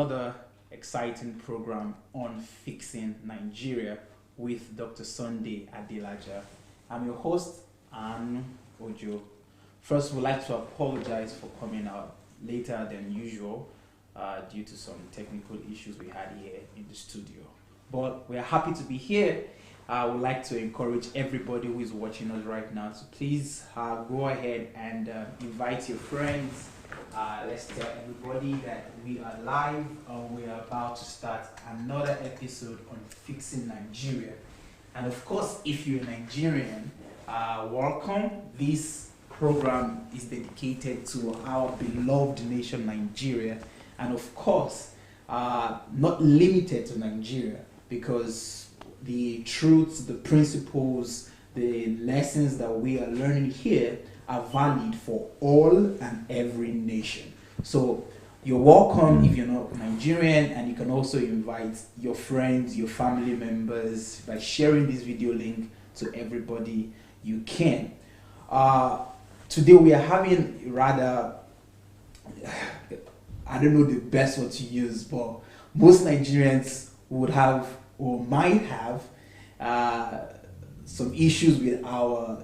another exciting program on fixing Nigeria with Dr. Sunday Adelaja. I'm your host, Ann Ojo. First, we'd like to apologize for coming out later than usual due to some technical issues we had here in the studio. But we are happy to be here. I would like to encourage everybody who is watching us right now to please go ahead and invite your friends. Let's tell everybody that we are live and we are about to start another episode on fixing Nigeria. And of course, if you're a Nigerian, welcome. This program is dedicated to our beloved nation, Nigeria. And of course, not limited to Nigeria, because the truths, the principles, the lessons that we are learning here are valid for all and every nation. So you're welcome if you're not Nigerian, and you can also invite your friends, your family members by sharing this video link to everybody you can. Today we are having rather, I don't know the best word to use, but most Nigerians would have or might have some issues with our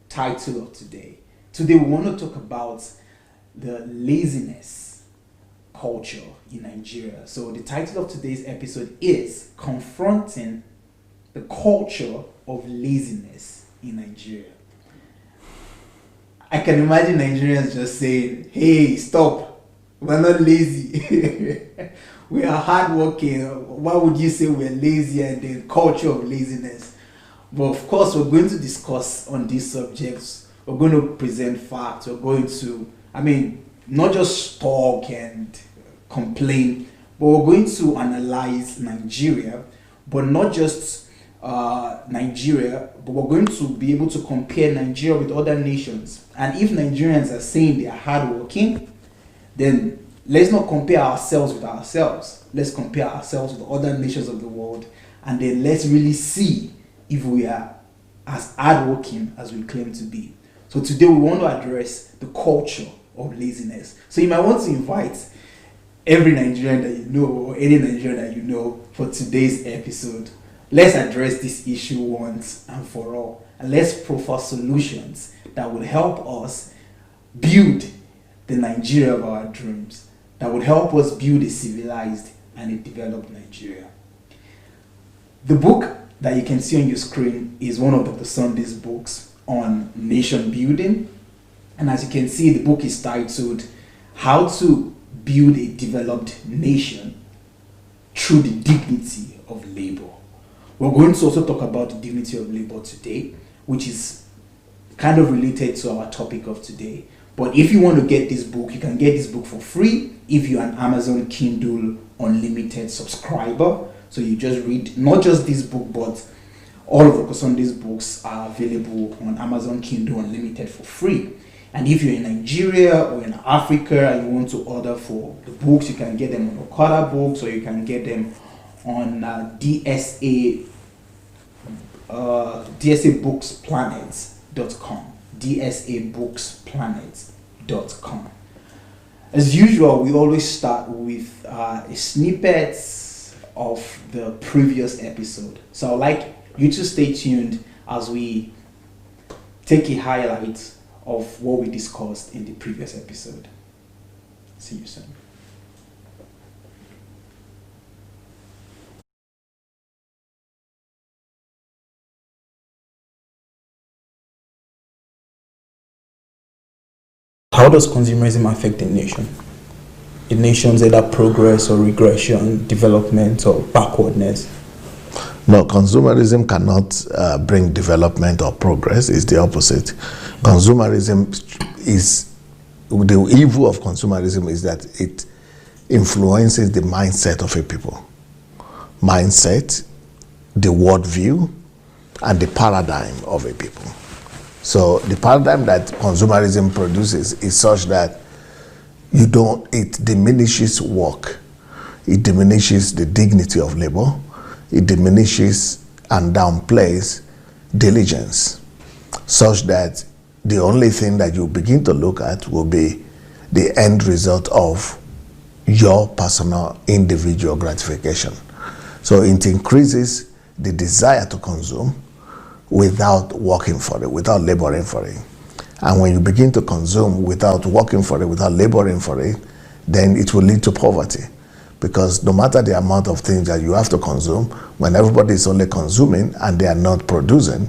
title of today. Today we want to talk about the laziness culture in Nigeria. So the title of today's episode is Confronting the Culture of Laziness in Nigeria. I can imagine Nigerians just saying, hey, stop, we're not lazy. We are hardworking. Why would you say we're lazy and the culture of laziness? But of course, we're going to discuss on these subjects. We're going to present facts. We're going to, not just talk and complain, but we're going to analyze Nigeria, but not just Nigeria, but we're going to be able to compare Nigeria with other nations. And if Nigerians are saying they are hardworking, then let's not compare ourselves with ourselves. Let's compare ourselves with other nations of the world, and then let's really see if we are as hardworking as we claim to be. So today we want to address the culture of laziness. So you might want to invite every Nigerian that you know, or any Nigerian that you know, for today's episode. Let's address this issue once and for all, and let's proffer solutions that will help us build the Nigeria of our dreams, that would help us build a civilized and a developed Nigeria. The book that you can see on your screen is one of Dr. Sunday's books on nation building. And as you can see, the book is titled How to Build a Developed Nation Through the Dignity of Labor. We're going to also talk about the dignity of labor today, which is kind of related to our topic of today. But if you want to get this book, you can get this book for free if you're an Amazon Kindle Unlimited subscriber. So you just read not just this book, but all of Dr. Sunday's books are available on Amazon Kindle Unlimited for free. And if you're in Nigeria or in Africa and you want to order for the books, you can get them on Okada Books, or you can get them on DSABooksPlanet.com. DSABooksPlanet.com. As usual, we always start with a snippet of the previous episode. So I'd like you to stay tuned as we take a highlight of what we discussed in the previous episode. See you soon. How does consumerism affect a nation? A nation's either progress or regression, development or backwardness? No, consumerism cannot bring development or progress. It's the opposite. Consumerism is, the evil of consumerism is that it influences the mindset of a people. Mindset, the worldview, and the paradigm of a people. So the paradigm that consumerism produces is such that it diminishes work, it diminishes the dignity of labor, it diminishes and downplays diligence, such that the only thing that you begin to look at will be the end result of your personal individual gratification. So it increases the desire to consume without working for it, without laboring for it. And when you begin to consume without working for it, without laboring for it, then it will lead to poverty. Because no matter the amount of things that you have to consume, when everybody is only consuming and they are not producing,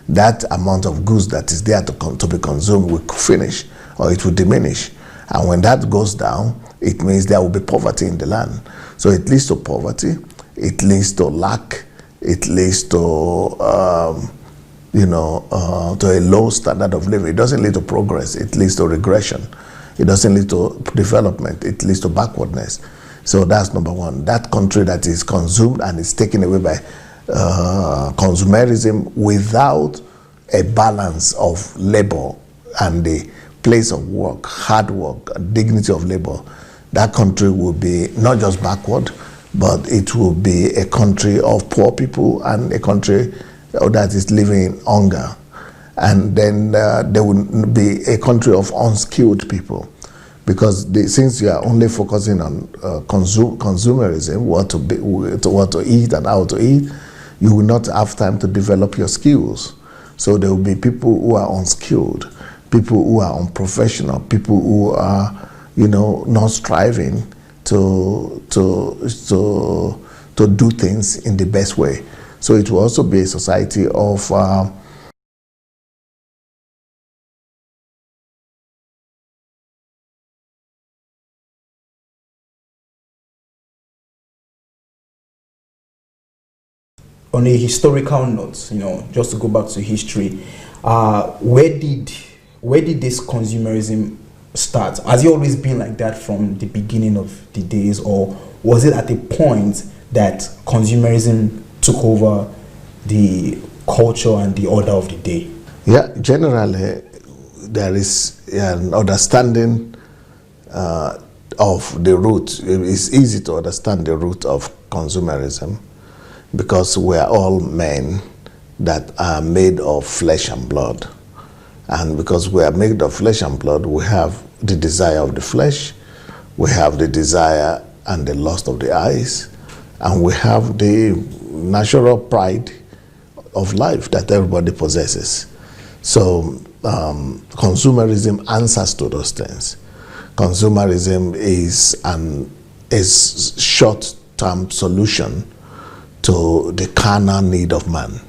that amount of goods that is there to be consumed will finish or it will diminish. And when that goes down, it means there will be poverty in the land. So it leads to poverty, it leads to lack, it leads to to a low standard of living. It doesn't lead to progress, it leads to regression. It doesn't lead to development, it leads to backwardness. So that's number one. That country that is consumed and is taken away by consumerism without a balance of labor and the place of work, hard work, dignity of labor, that country will be not just backward, but it will be a country of poor people and a country that is living in hunger. And then there will be a country of unskilled people. Because since you are only focusing on consumerism, what to eat and how to eat, you will not have time to develop your skills. So there will be people who are unskilled, people who are unprofessional, people who are, not striving to do things in the best way. So it will also be a society of on a historical note, just to go back to history, where did this consumerism start? Has it always been like that from the beginning of the days, or was it at a point that consumerism took over the culture and the order of the day? Yeah, generally there is an understanding of the root. It's easy to understand the root of consumerism, because we are all men that are made of flesh and blood. And because we are made of flesh and blood, we have the desire of the flesh, we have the desire and the lust of the eyes, and we have the natural pride of life that everybody possesses. So consumerism answers to those things. Consumerism is short-term solution to the carnal need of man,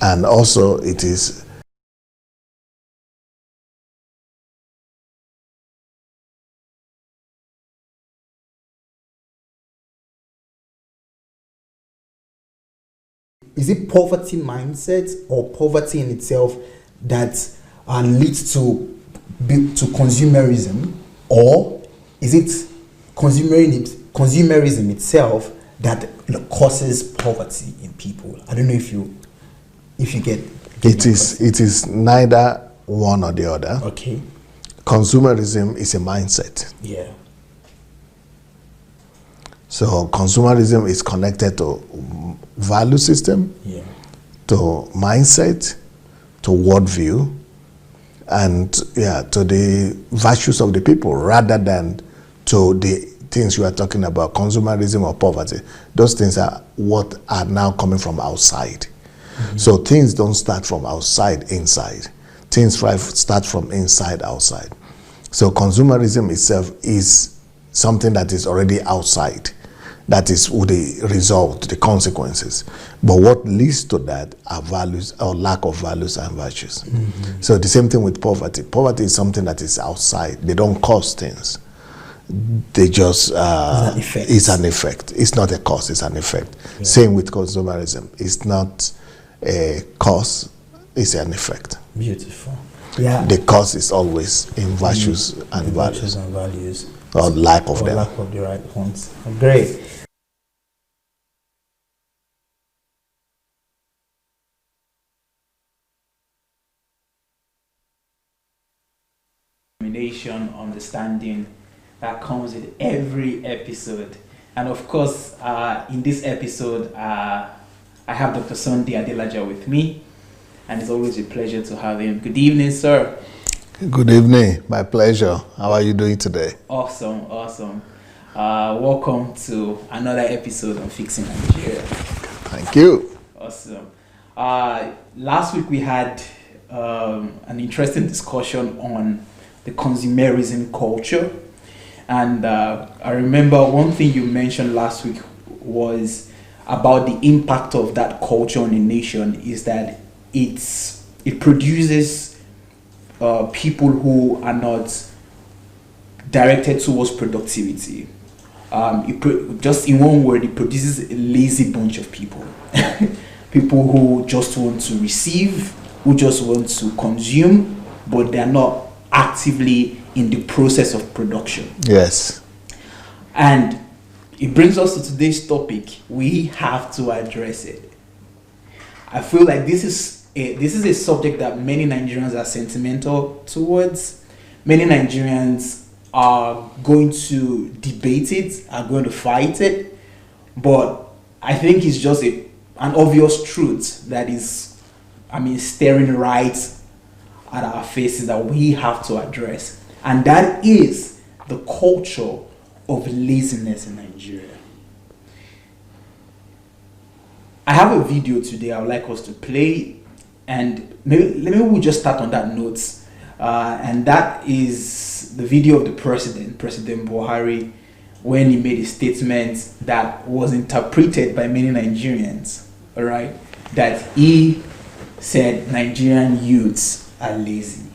and also it is it poverty mindset or poverty in itself that leads to consumerism, or is it consumerism itself that causes poverty in people? I don't know if you get it is neither one or the other. Okay. Consumerism is a mindset. Yeah. So consumerism is connected to value system, Yeah. to mindset, to worldview, and to the virtues of the people, rather than to the things you are talking about, consumerism or poverty. Those things are what are now coming from outside. Mm-hmm. So things don't start from outside inside. Things start from inside outside. So consumerism itself is something that is already outside. That is the result, the consequences. But what leads to that are values or lack of values and virtues. Mm-hmm. So the same thing with poverty. Poverty is something that is outside. They don't cause things. They just it's an effect. It's not a cause, it's an effect. Yeah. Same with consumerism. It's not a cause, it's an effect. Beautiful. Yeah. The cause is always in virtues and values. Virtues and values. Or lack of them. Lack of the right ones. Great. Understanding that comes with every episode. And of course, in this episode, I have Dr. Sunday Adelaja with me, and it's always a pleasure to have him. Good evening, sir. Good evening. My pleasure. How are you doing today? Awesome. Welcome to another episode of Fixing Nigeria. Thank you. Awesome. Last week we had an interesting discussion on the consumerism culture. And I remember one thing you mentioned last week was about the impact of that culture on a nation is that it produces people who are not directed towards productivity. Just in one word, it produces a lazy bunch of people. People who just want to receive, who just want to consume, but they're not actively in the process of production. Yes. And it brings us to today's topic. We have to address it. I feel like this is a subject that many Nigerians are sentimental towards. Many Nigerians are going to debate it, are going to fight it, but I think it's just an obvious truth that is, staring right at our faces that we have to address. And that is the culture of laziness in Nigeria. I have a video today I would like us to play, and maybe we'll just start on that note. And that is the video of the President Buhari, when he made a statement that was interpreted by many Nigerians, all right, that he said Nigerian youths are lazy.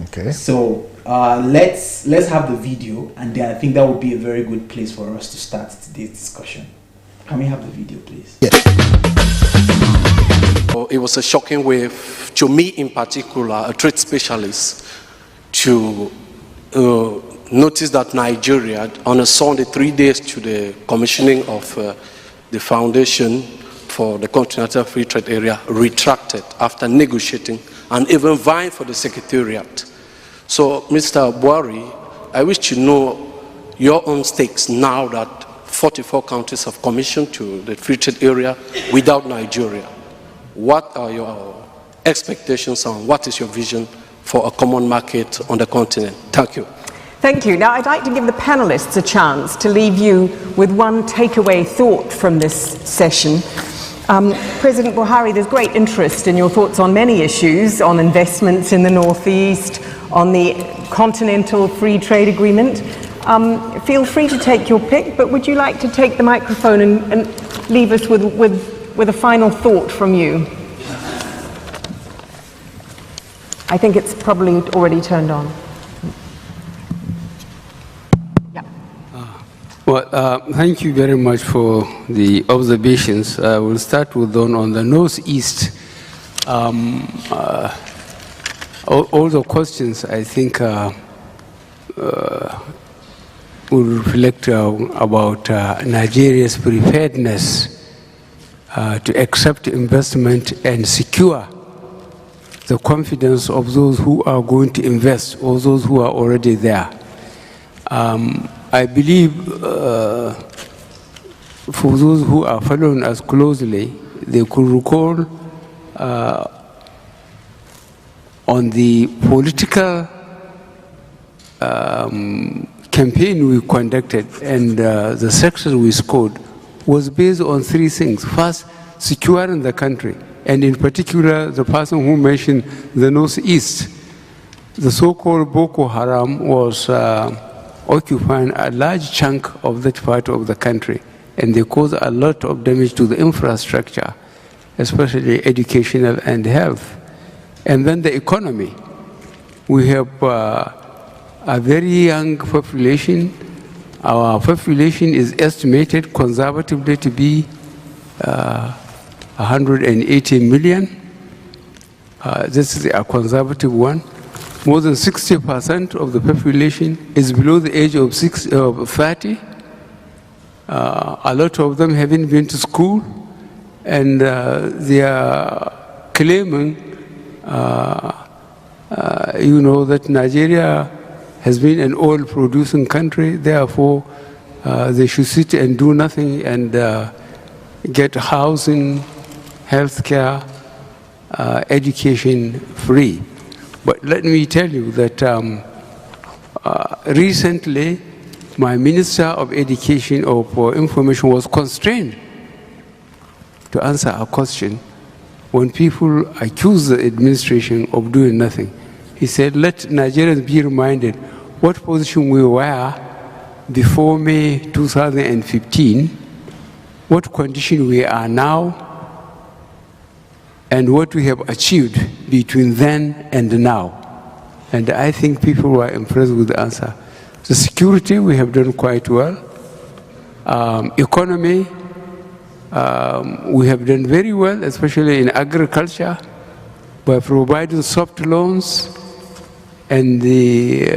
Okay. So let's have the video, and then I think that would be a very good place for us to start today's discussion. Can we have the video, please? Yes. It was a shocking way, to me in particular, a trade specialist, to notice that Nigeria, on a Sunday, 3 days to the commissioning of the Foundation for the Continental Free Trade Area, retracted after negotiating and even vying for the Secretariat. So, Mr. Buhari, I wish to know your own stakes now that 44 countries have commissioned to the free trade area without Nigeria. What are your expectations and what is your vision for a common market on the continent? Thank you. Thank you. Now, I'd like to give the panelists a chance to leave you with one takeaway thought from this session. President Buhari, there's great interest in your thoughts on many issues, on investments in the Northeast, on the Continental Free Trade Agreement. Feel free to take your pick, but would you like to take the microphone and leave us with a final thought from you? I think it's probably already turned on. Yeah. Well, thank you very much for the observations. We'll start with on the Northeast. All the questions, I think, will reflect about Nigeria's preparedness to accept investment and secure the confidence of those who are going to invest or those who are already there. I believe for those who are following us closely, they could recall on the political campaign we conducted and the success we scored was based on three things. First, securing the country, and in particular, the person who mentioned the Northeast. The so-called Boko Haram was occupying a large chunk of that part of the country, and they caused a lot of damage to the infrastructure, especially educational and health. And then the economy. We have a very young population. Our population is estimated conservatively to be 180 million. This is a conservative one. More than 60% of the population is below the age of 30. A lot of them haven't been to school, and they are claiming, that Nigeria has been an oil-producing country, therefore they should sit and do nothing and get housing, healthcare, education free. But let me tell you that recently, my Minister of Education or for Information was constrained to answer a question when people accuse the administration of doing nothing. He said, let Nigerians be reminded what position we were before May 2015, what condition we are now, and what we have achieved between then and now. And I think people were impressed with the answer. The security, we have done quite well. Economy, we have done very well, especially in agriculture, by providing soft loans, and the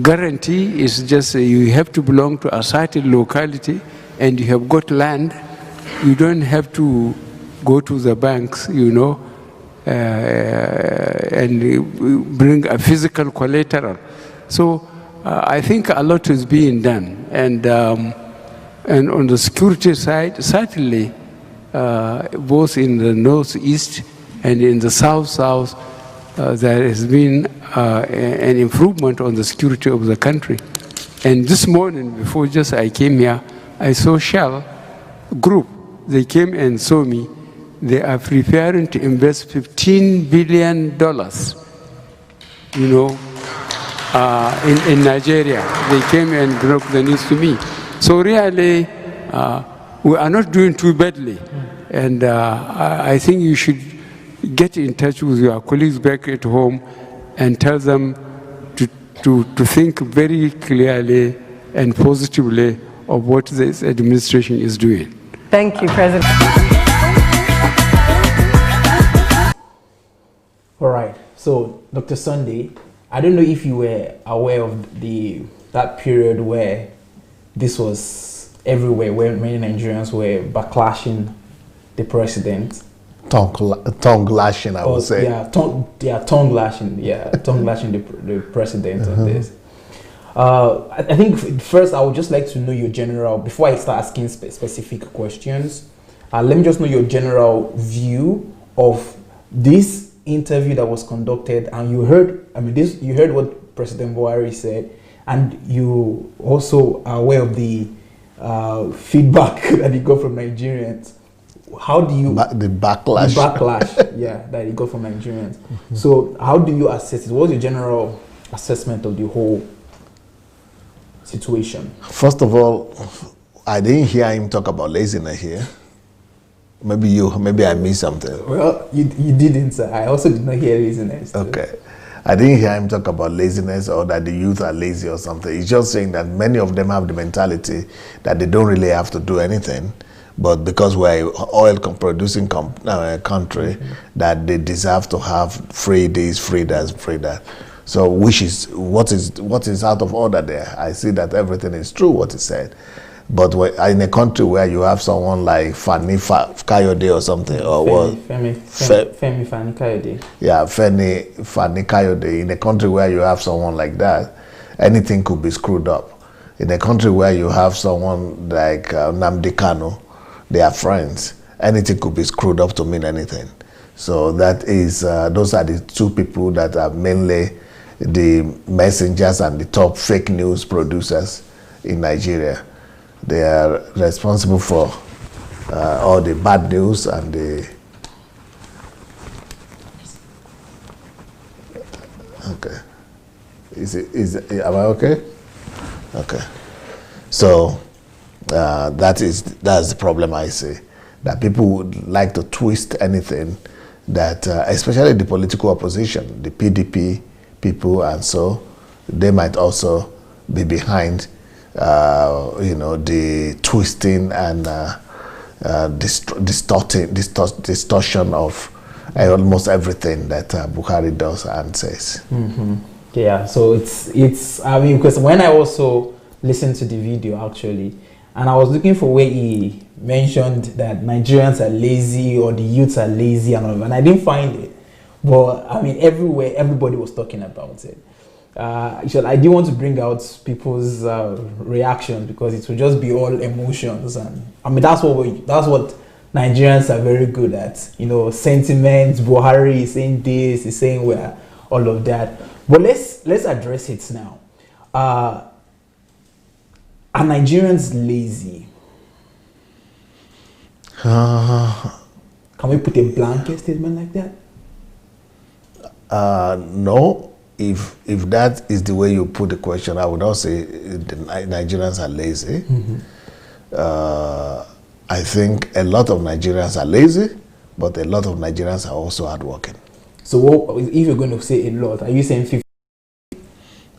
guarantee is just you have to belong to a certain locality and you have got land. You don't have to go to the banks, you know, and bring a physical collateral. So I think a lot is being done. And on the security side, certainly, both in the northeast and in the south-south, there has been an improvement on the security of the country. And this morning, before just I came here, I saw Shell Group. They came and saw me. They are preparing to invest $15 billion, you know, in Nigeria. They came and broke the news to me. So really, we are not doing too badly. And I think you should get in touch with your colleagues back at home and tell them to think very clearly and positively of what this administration is doing. Thank you, President. All right. So, Dr. Sunday, I don't know if you were aware of that period where this was everywhere, where many Nigerians were backlashing the president. Tongue lashing, I would say. Yeah, tongue lashing. Yeah, tongue lashing the president on this. I think first I would just like to know your general, before I start asking specific questions, let me just know your general view of this interview that was conducted, and you heard, you heard what President Buhari said, and you also are aware of the feedback that he got from Nigerians. How do you the backlash? The backlash, yeah, that he got from Nigerians. So, how do you assess it? What's your general assessment of the whole situation? First of all, I didn't hear him talk about laziness here. Maybe I missed something. Well, you didn't, sir. I also did not hear laziness. Okay. I didn't hear him talk about laziness or that the youth are lazy or something. He's just saying that many of them have the mentality that they don't really have to do anything, but because we're an oil producing country, that they deserve to have free this, free that, free that. So, which is what is out of order there. I see that everything is true what he said. But in a country where you have someone like Fani Kayode or something, or what? Femi Fani Kayode. Yeah, Fani Kayode. In a country where you have someone like that, anything could be screwed up. In a country where you have someone like Nnamdi Kanu, they are friends. Anything could be screwed up to mean anything. So that is, those are the two people that are mainly the messengers and the top fake news producers in Nigeria. They are responsible for all the bad news and the... Okay. Am I okay? Okay. So that's the problem I see. That people would like to twist anything that, especially the political opposition, the PDP people, and so they might also be behind the twisting and distortion of almost everything that Buhari does and says. Yeah, so it's because when I also listened to the video actually, and I was looking for where he mentioned that Nigerians are lazy or the youths are lazy and all that, and I didn't find it. But everywhere, everybody was talking about it. I didn't want to bring out people's reactions because it would just be all emotions, and that's what Nigerians are very good at, you know, sentiments. Buhari is saying this, he's saying where, all of that. But let's address it now. Are Nigerians lazy? Can we put a blanket statement like that? No. If that is the way you put the question, I would not say the Nigerians are lazy. I think a lot of Nigerians are lazy, but a lot of Nigerians are also hardworking. So what, if you're going to say a lot, are you saying 50?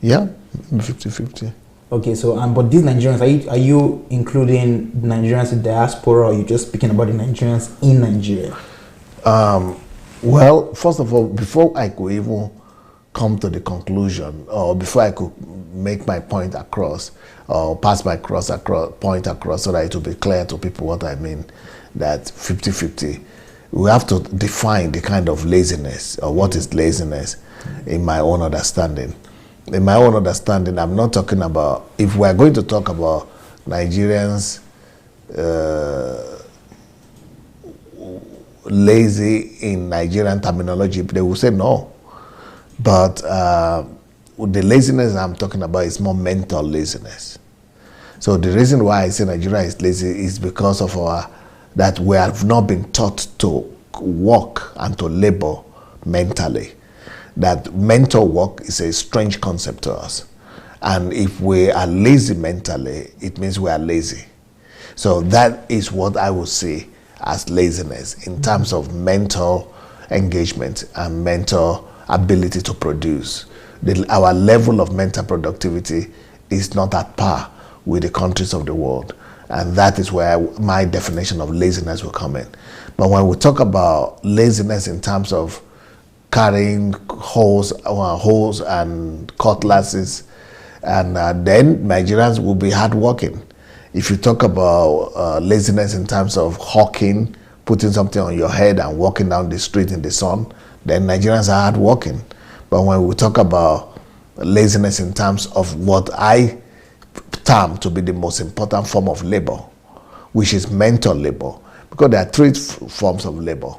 Yeah, 50-50. Okay, so but these Nigerians, are you including Nigerians in diaspora, or are you just speaking about the Nigerians in Nigeria? Well, first of all, before I could even come to the conclusion, or before I could make my point across, or pass my point across, so that it will be clear to people what I mean, that 50-50, we have to define the kind of laziness, or what is laziness, in my own understanding. In my own understanding, I'm not talking about, if we're going to talk about Nigerians lazy in Nigerian terminology, they will say no. But the laziness I'm talking about is more mental laziness. So the reason why I say Nigeria is lazy is because of that we have not been taught to work and to labor mentally. That mental work is a strange concept to us. And if we are lazy mentally, it means we are lazy. So that is what I would say as laziness in terms of mental engagement and mental ability to produce. Our level of mental productivity is not at par with the countries of the world. And that is where my definition of laziness will come in. But when we talk about laziness in terms of carrying hoes and cutlasses, and then Nigerians will be hardworking. If you talk about laziness in terms of hawking, putting something on your head and walking down the street in the sun, then Nigerians are hardworking. But when we talk about laziness in terms of what I term to be the most important form of labor, which is mental labor, because there are three forms of labor.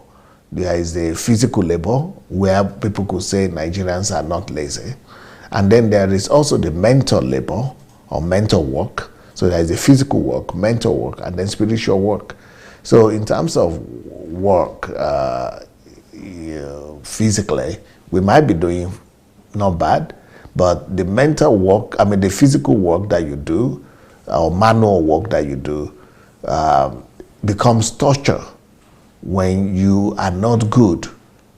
There is the physical labor, where people could say Nigerians are not lazy. And then there is also the mental labor, or mental work. So there is the physical work, mental work, and then spiritual work. So in terms of work, physically, we might be doing not bad, but the mental work, the physical work that you do, or manual work that you do, becomes torture when you are not good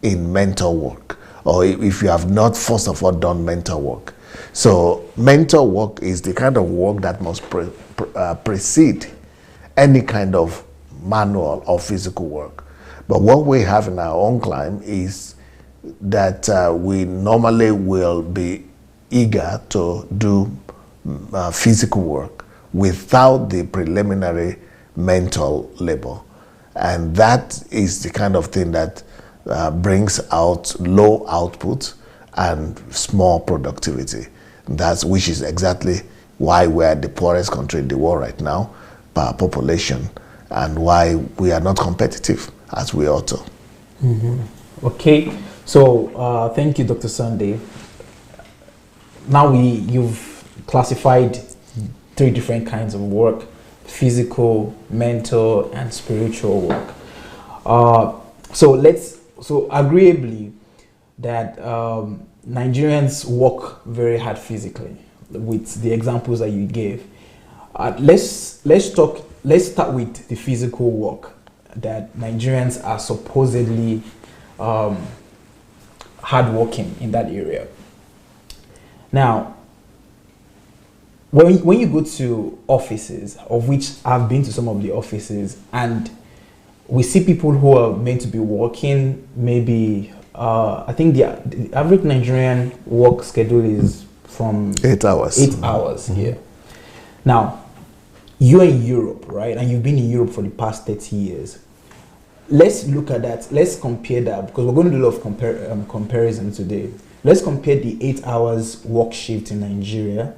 in mental work, or if you have not first of all done mental work. So mental work is the kind of work that must precede any kind of manual or physical work. But what we have in our own climb is that we normally will be eager to do physical work without the preliminary mental labor. And that is the kind of thing that brings out low output and small productivity. Which is exactly why we're the poorest country in the world right now per population, and why we are not competitive as we ought to. Mm-hmm. Okay, so thank you, Dr. Sunday. Now you've classified 3 different kinds of work: physical, mental, and spiritual work. So agreeably that Nigerians work very hard physically, with the examples that you gave. Let's start with the physical work that Nigerians are supposedly hardworking in that area. Now, when you go to offices, of which I've been to some of the offices, and we see people who are meant to be working maybe, I think the average Nigerian work schedule is from 8 hours. 8 hours here. Now, you're in Europe, right? And you've been in Europe for the past 30 years. Let's look at that. Let's compare that, because we're going to do a lot of comparison today. Let's compare the 8 hours work shift in Nigeria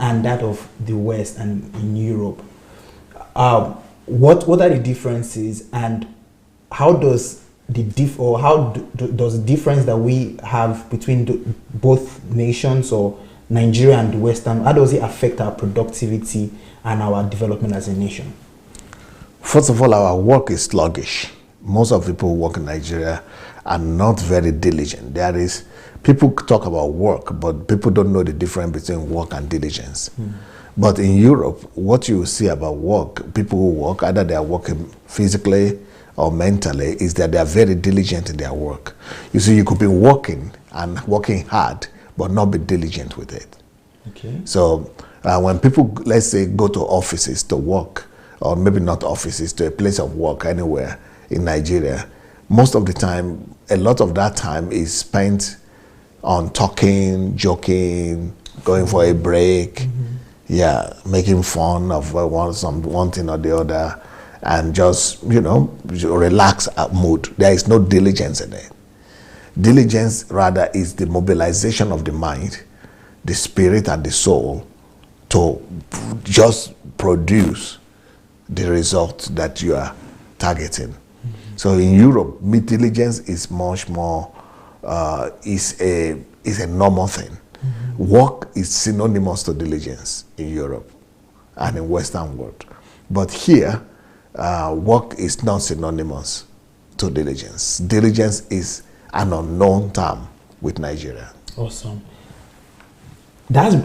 and that of the West and in Europe. what are the differences, and how does does the difference that we have between both nations, or Nigeria and the Western, how does it affect our productivity and our development as a nation? First of all, our work is sluggish. Most of the people who work in Nigeria are not very diligent. People talk about work, but people don't know the difference between work and diligence. But in Europe, what you see about work, people who work, either they are working physically or mentally, is that they are very diligent in their work. You see, you could be working and working hard, but not be diligent with it. Okay. So when people, let's say, go to offices to work, or maybe not offices, to a place of work anywhere in Nigeria, most of the time, a lot of that time is spent on talking, joking, going for a break, making fun of one thing or the other, and just, relax mood. There is no diligence in it. Diligence, rather, is the mobilization of the mind, the spirit, and the soul to just produce the result that you are targeting. So in Europe, diligence is much more, is a normal thing. Work is synonymous to diligence in Europe and in Western world. But here, work is not synonymous to diligence. Diligence is an unknown term with Nigeria. Awesome. That's.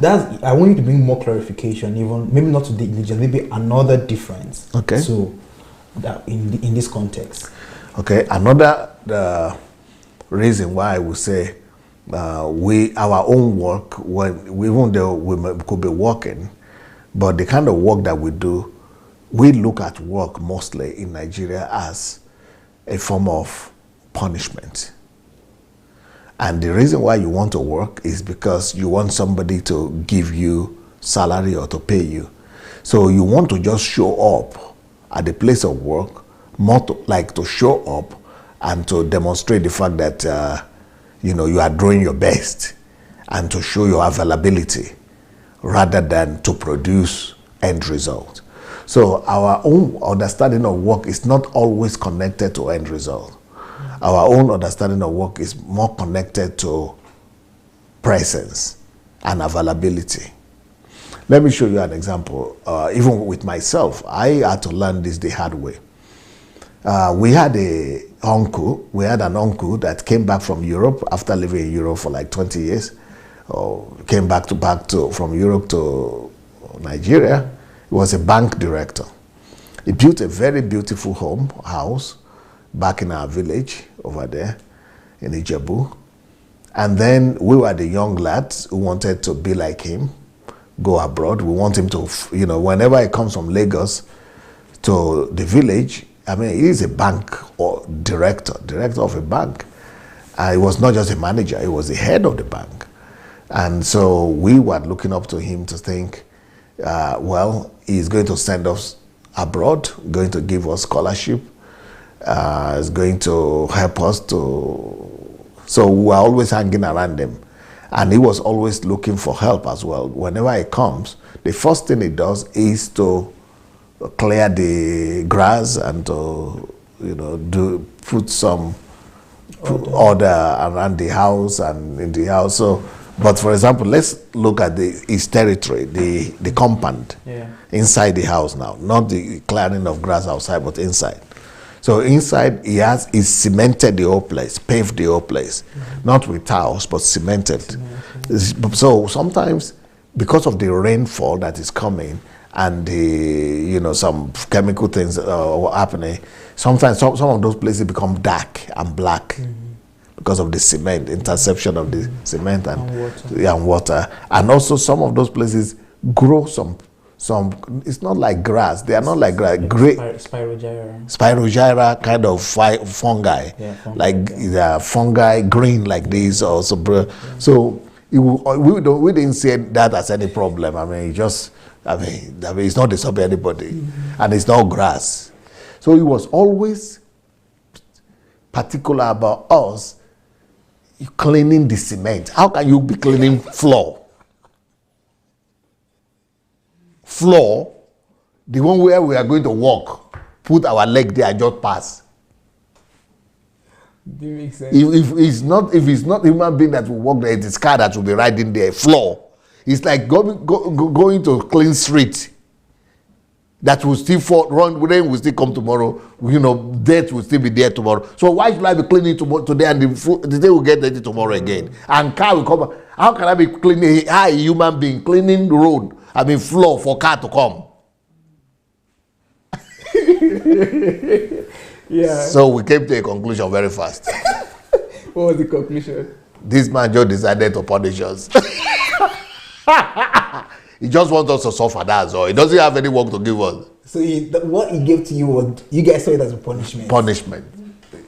I want you to bring more clarification, even maybe not to diligence, maybe another difference. Okay. So, that in this context. Okay. Another reason why I would say our own work, even though we could be working, but the kind of work that we do, we look at work mostly in Nigeria as a form of punishment. And the reason why you want to work is because you want somebody to give you salary or to pay you. So you want to just show up at the place of work, more to show up and to demonstrate the fact that you are doing your best and to show your availability rather than to produce end result. So our own understanding of work is not always connected to end result. Our own understanding of work is more connected to presence and availability. Let me show you an example. Even with myself, I had to learn this the hard way. We had an uncle that came back from Europe after living in Europe for like 20 years. Came back from Europe to Nigeria. He was a bank director. He built a very beautiful house back in our village over there in Ijebu. And then we were the young lads who wanted to be like him, go abroad. We want him to, whenever he comes from Lagos to the village, he is a bank or director of a bank. He was not just a manager, he was the head of the bank. And so we were looking up to him to think, he's going to send us abroad, going to give us scholarship, is going to help us so we were always hanging around him. And he was always looking for help as well. Whenever he comes, the first thing he does is to clear the grass and to, put order around the house and in the house. So, but for example, let's look at his territory, the compound inside the house now, not the clearing of grass outside, but inside. So inside he cemented the whole place, paved the whole place, not with tiles, but cemented. So sometimes, because of the rainfall that is coming and some chemical things are happening, sometimes some of those places become dark and black because of the cement, interception of the cement and water. And also some of those places grow some, it's not like grass. They are not like grass. Great Spirogyra kind of fungi. Fungi green like this also. So we didn't see that as any problem. It's not disturbing anybody, and it's not grass. So he was always particular about us cleaning the cement. How can you be cleaning floor, the one where we are going to walk? put our leg there and just pass. Do you make sense? If it's not human being that will walk there, it's car that will be riding there, floor. It's like going to clean street. That will still rain will still come tomorrow. Death will still be there tomorrow. So why should I be cleaning today and the day will get dirty tomorrow again? And car will come. How can I be cleaning? A human being cleaning the road? Floor for car to come. Yeah. So we came to a conclusion very fast. What was the conclusion? This man just decided to punish us. He just wants us to suffer, that's all. He doesn't have any work to give us. So what he gave to you was, you guys saw it as a punishment? Punishment.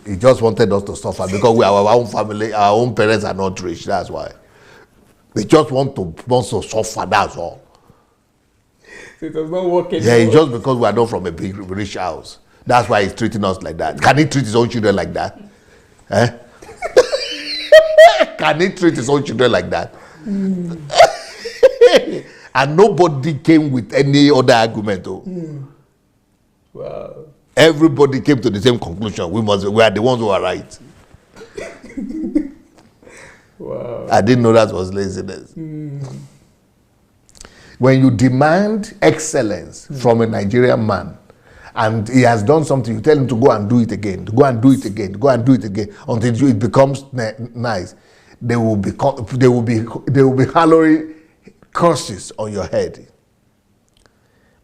He just wanted us to suffer because we are our own family, our own parents are not rich, that's why. He just wants to suffer, that's all. So it was not working. Yeah, it's just because we are not from a big rich house. That's why he's treating us like that. Can he treat his own children like that? Can he treat his own children like that? And nobody came with any other argument. Wow. Everybody came to the same conclusion. We are the ones who are right. Wow. I didn't know that was laziness. When you demand excellence from a Nigerian man, and he has done something, you tell him to go and do it again, to go and do it again, to go and do it again until it becomes nice. They will be hollowing curses on your head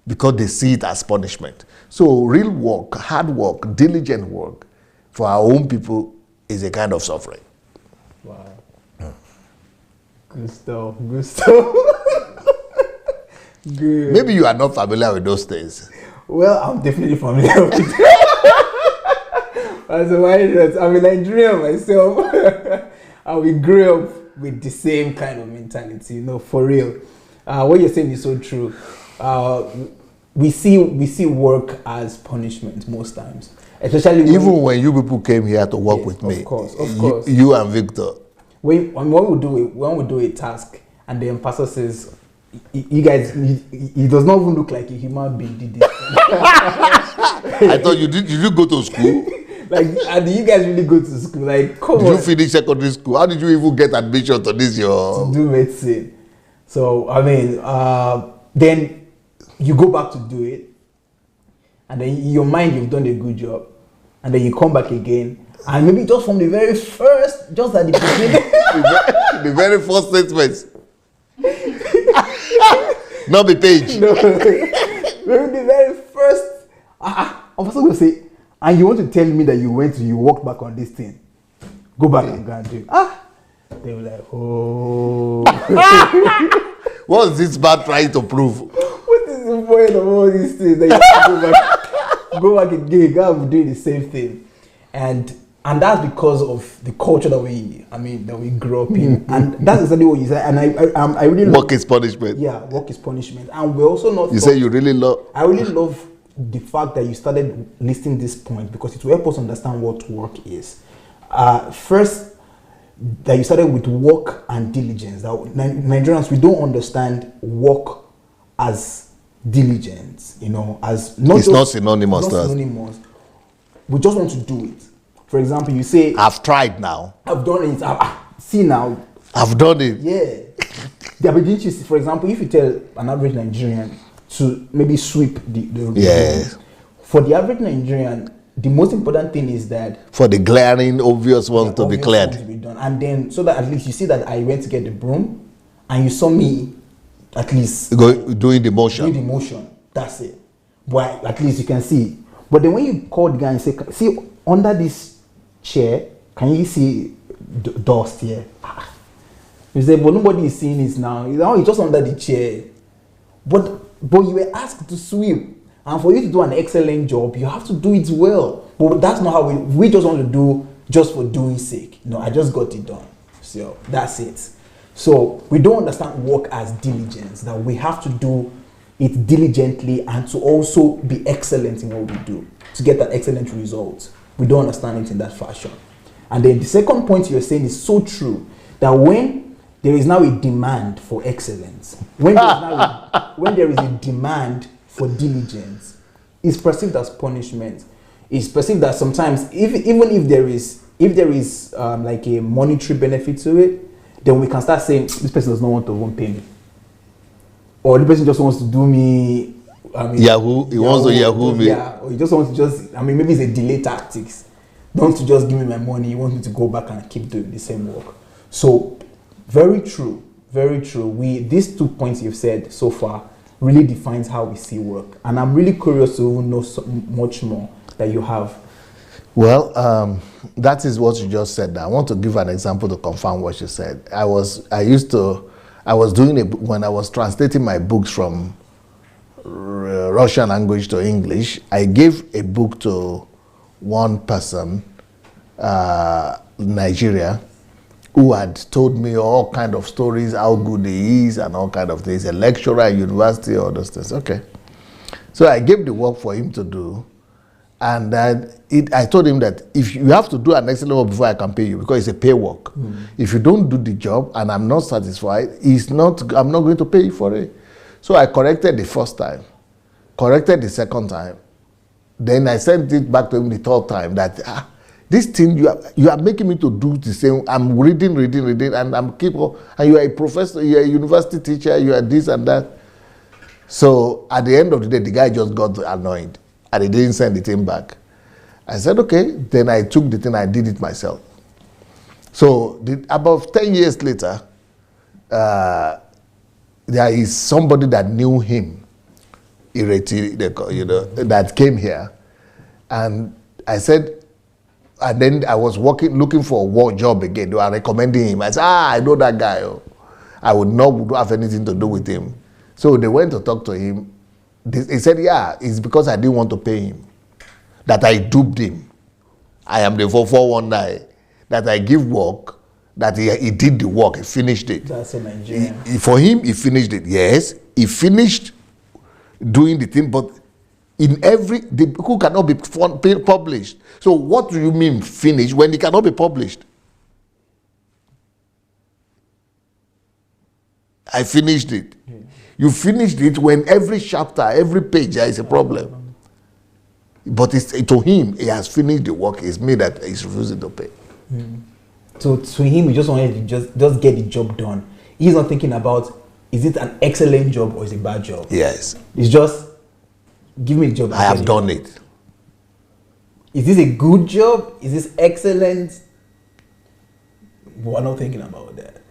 because they see it as punishment. So real work, hard work, diligent work for our own people is a kind of suffering. Wow. Good stuff. Good stuff. Good. Maybe you are not familiar with those things. Well, I'm definitely familiar with it. As a minor, I'm a Nigerian myself. And we grew up with the same kind of mentality, for real. What you're saying is so true. We see work as punishment most times, especially when you people came here to work with me. Of course. You and Victor. When we do a task, and the pastor says, "You guys," he does not even look like a human being did this. I thought you did. Did you go to school? And do you guys really go to school? Come on. Did you finish secondary school? How did you even get admission to this? To do medicine. So then you go back to do it, and then in your mind you've done a good job, and then you come back again, and maybe just from the very first, just at the beginning, the very first statement. Not the page. No, maybe the very first. I'm also going to say, and you want to tell me that you walked back on this thing, go back and go and do it. They were like, oh. What's this man trying to prove? What is the point of all these things that you have to go back again? God will do the same thing, and that's because of the culture that we grew up in, and that's exactly what you said. And I really work is punishment. Yeah, work is punishment, and we're also not. You say you really love. I really love the fact that you started listing this point because it will help us understand what work is. First, that you started with work and diligence. That Nigerians, we don't understand work as diligence. As not. It's not synonymous. Not synonymous. We just want to do it. For example, you say, I've tried now. I've done it. See now. I've done it. Yeah. Didn't you see, for example, if you tell an average Nigerian to maybe sweep the room, for the average Nigerian, the most important thing is that for the glaring, obvious ones to be cleared. To be done. And then, so that at least you see that I went to get the broom, and you saw me at least doing the motion. Doing the motion. That's it. But at least you can see. But then when you call the guy and say, see, under this chair, can you see dust here? You say, but nobody is seeing it now. It's just under the chair. But you were asked to sweep. And for you to do an excellent job, you have to do it well. But that's not how we just want to do just for doing sake. I just got it done. So that's it. So we don't understand work as diligence, that we have to do it diligently and to also be excellent in what we do to get that excellent result. We don't understand it in that fashion. And then the second point you're saying is so true, that when there is now a demand for excellence, when there is a demand for diligence, is perceived as punishment. It's perceived that sometimes, even if there is like a monetary benefit to it, then we can start saying this person does not want to even pay me, or the person just wants to do me. Yahoo, he wants to Yahoo me. Yeah, or he just wants to maybe it's a delay tactics. Don't to just give me my money, you want me to go back and keep doing the same work. So, very true, very true. These 2 points you've said so far really defines how we see work, and I'm really curious to know so much more that you have. Well, that is what you just said. Now, I want to give an example to confirm what you said. I was doing when I was translating my books from Russian language to English. I gave a book to one person, Nigeria, who had told me all kind of stories, how good he is and all kind of things, a lecturer at university, all those things. Okay. So I gave the work for him to do, and I told him that if you have to do an excellent work before I can pay you, because it's a pay work. If you don't do the job and I'm not satisfied, I'm not going to pay you for it. So I corrected the first time, corrected the second time. Then I sent it back to him the third time that this thing you are making me to do the same. I'm reading, and I'm and you are a professor, you are a university teacher, you are this and that. So at the end of the day, the guy just got annoyed and he didn't send the thing back. I said, okay. Then I took the thing, I did it myself. So about 10 years later, there is somebody that knew him, that came here, and I said, and then I was looking for a work job again. They were recommending him. I said, I know that guy. Oh. I would not have anything to do with him. So they went to talk to him. He said, yeah, it's because I didn't want to pay him, that I duped him. I am the 419, that I give work, that he did the work, he finished it. That's a Nigerian. For him, he finished it. Yes, he finished doing the thing, but the book cannot be published. So what do you mean finished when it cannot be published? I finished it. You finished it when every chapter, every page, there is a problem. But to him, he has finished the work. It's me that is refusing to pay. So to him, he just wanted to just get the job done. He's not thinking about, is it an excellent job or is it a bad job? Yes. It's just, give me a job. I have done it. Is this a good job? Is this excellent? We're not thinking about that.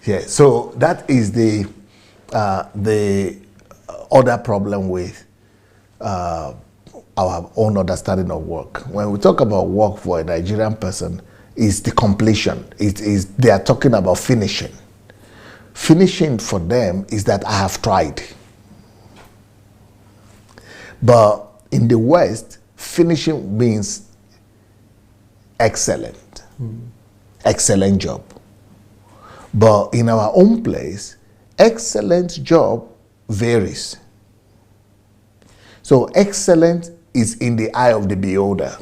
Yeah, so that is the other problem with our own understanding of work. When we talk about work for a Nigerian person, it's the completion. They are talking about finishing. Finishing for them is that I have tried. But in the West, finishing means excellent. Excellent job. But in our own place, excellent job varies. So excellent is in the eye of the beholder.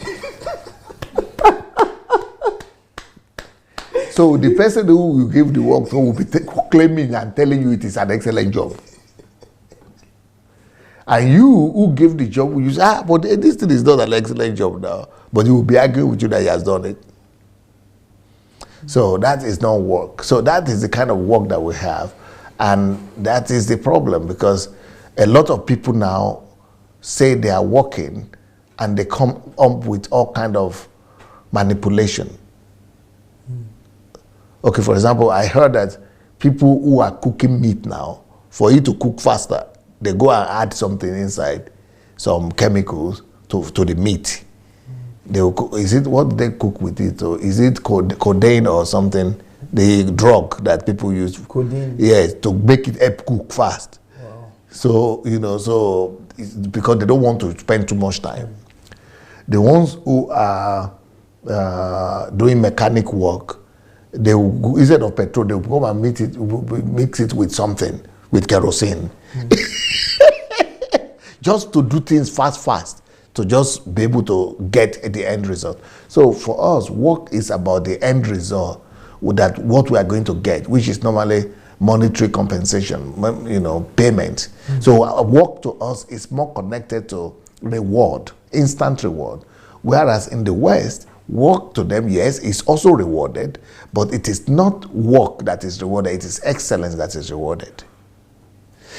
So the person who you give the work to will be claiming and telling you it is an excellent job. And you who give the job, you say, but this thing is not an excellent job now. But he will be arguing with you that he has done it. So that is not work. So that is the kind of work that we have. And that is the problem, because a lot of people now say they are working and they come up with all kind of manipulation. Okay, for example, I heard that people who are cooking meat now, for you to cook faster, they go and add something inside, some chemicals to the meat. They will cook, is it what they cook with it, or is it codeine or something? The drug that people use. Codeine. Yes, to make it help cook fast. Wow. So because they don't want to spend too much time. The ones who are doing mechanic work, they will, instead of petrol, they will come and mix it with something, with kerosene. Just to do things fast, to just be able to get the end result. So for us, work is about the end result, that what we are going to get, which is normally monetary compensation, payment. So work to us is more connected to reward, instant reward. Whereas in the West, work to them, yes, is also rewarded, but it is not work that is rewarded, it is excellence that is rewarded.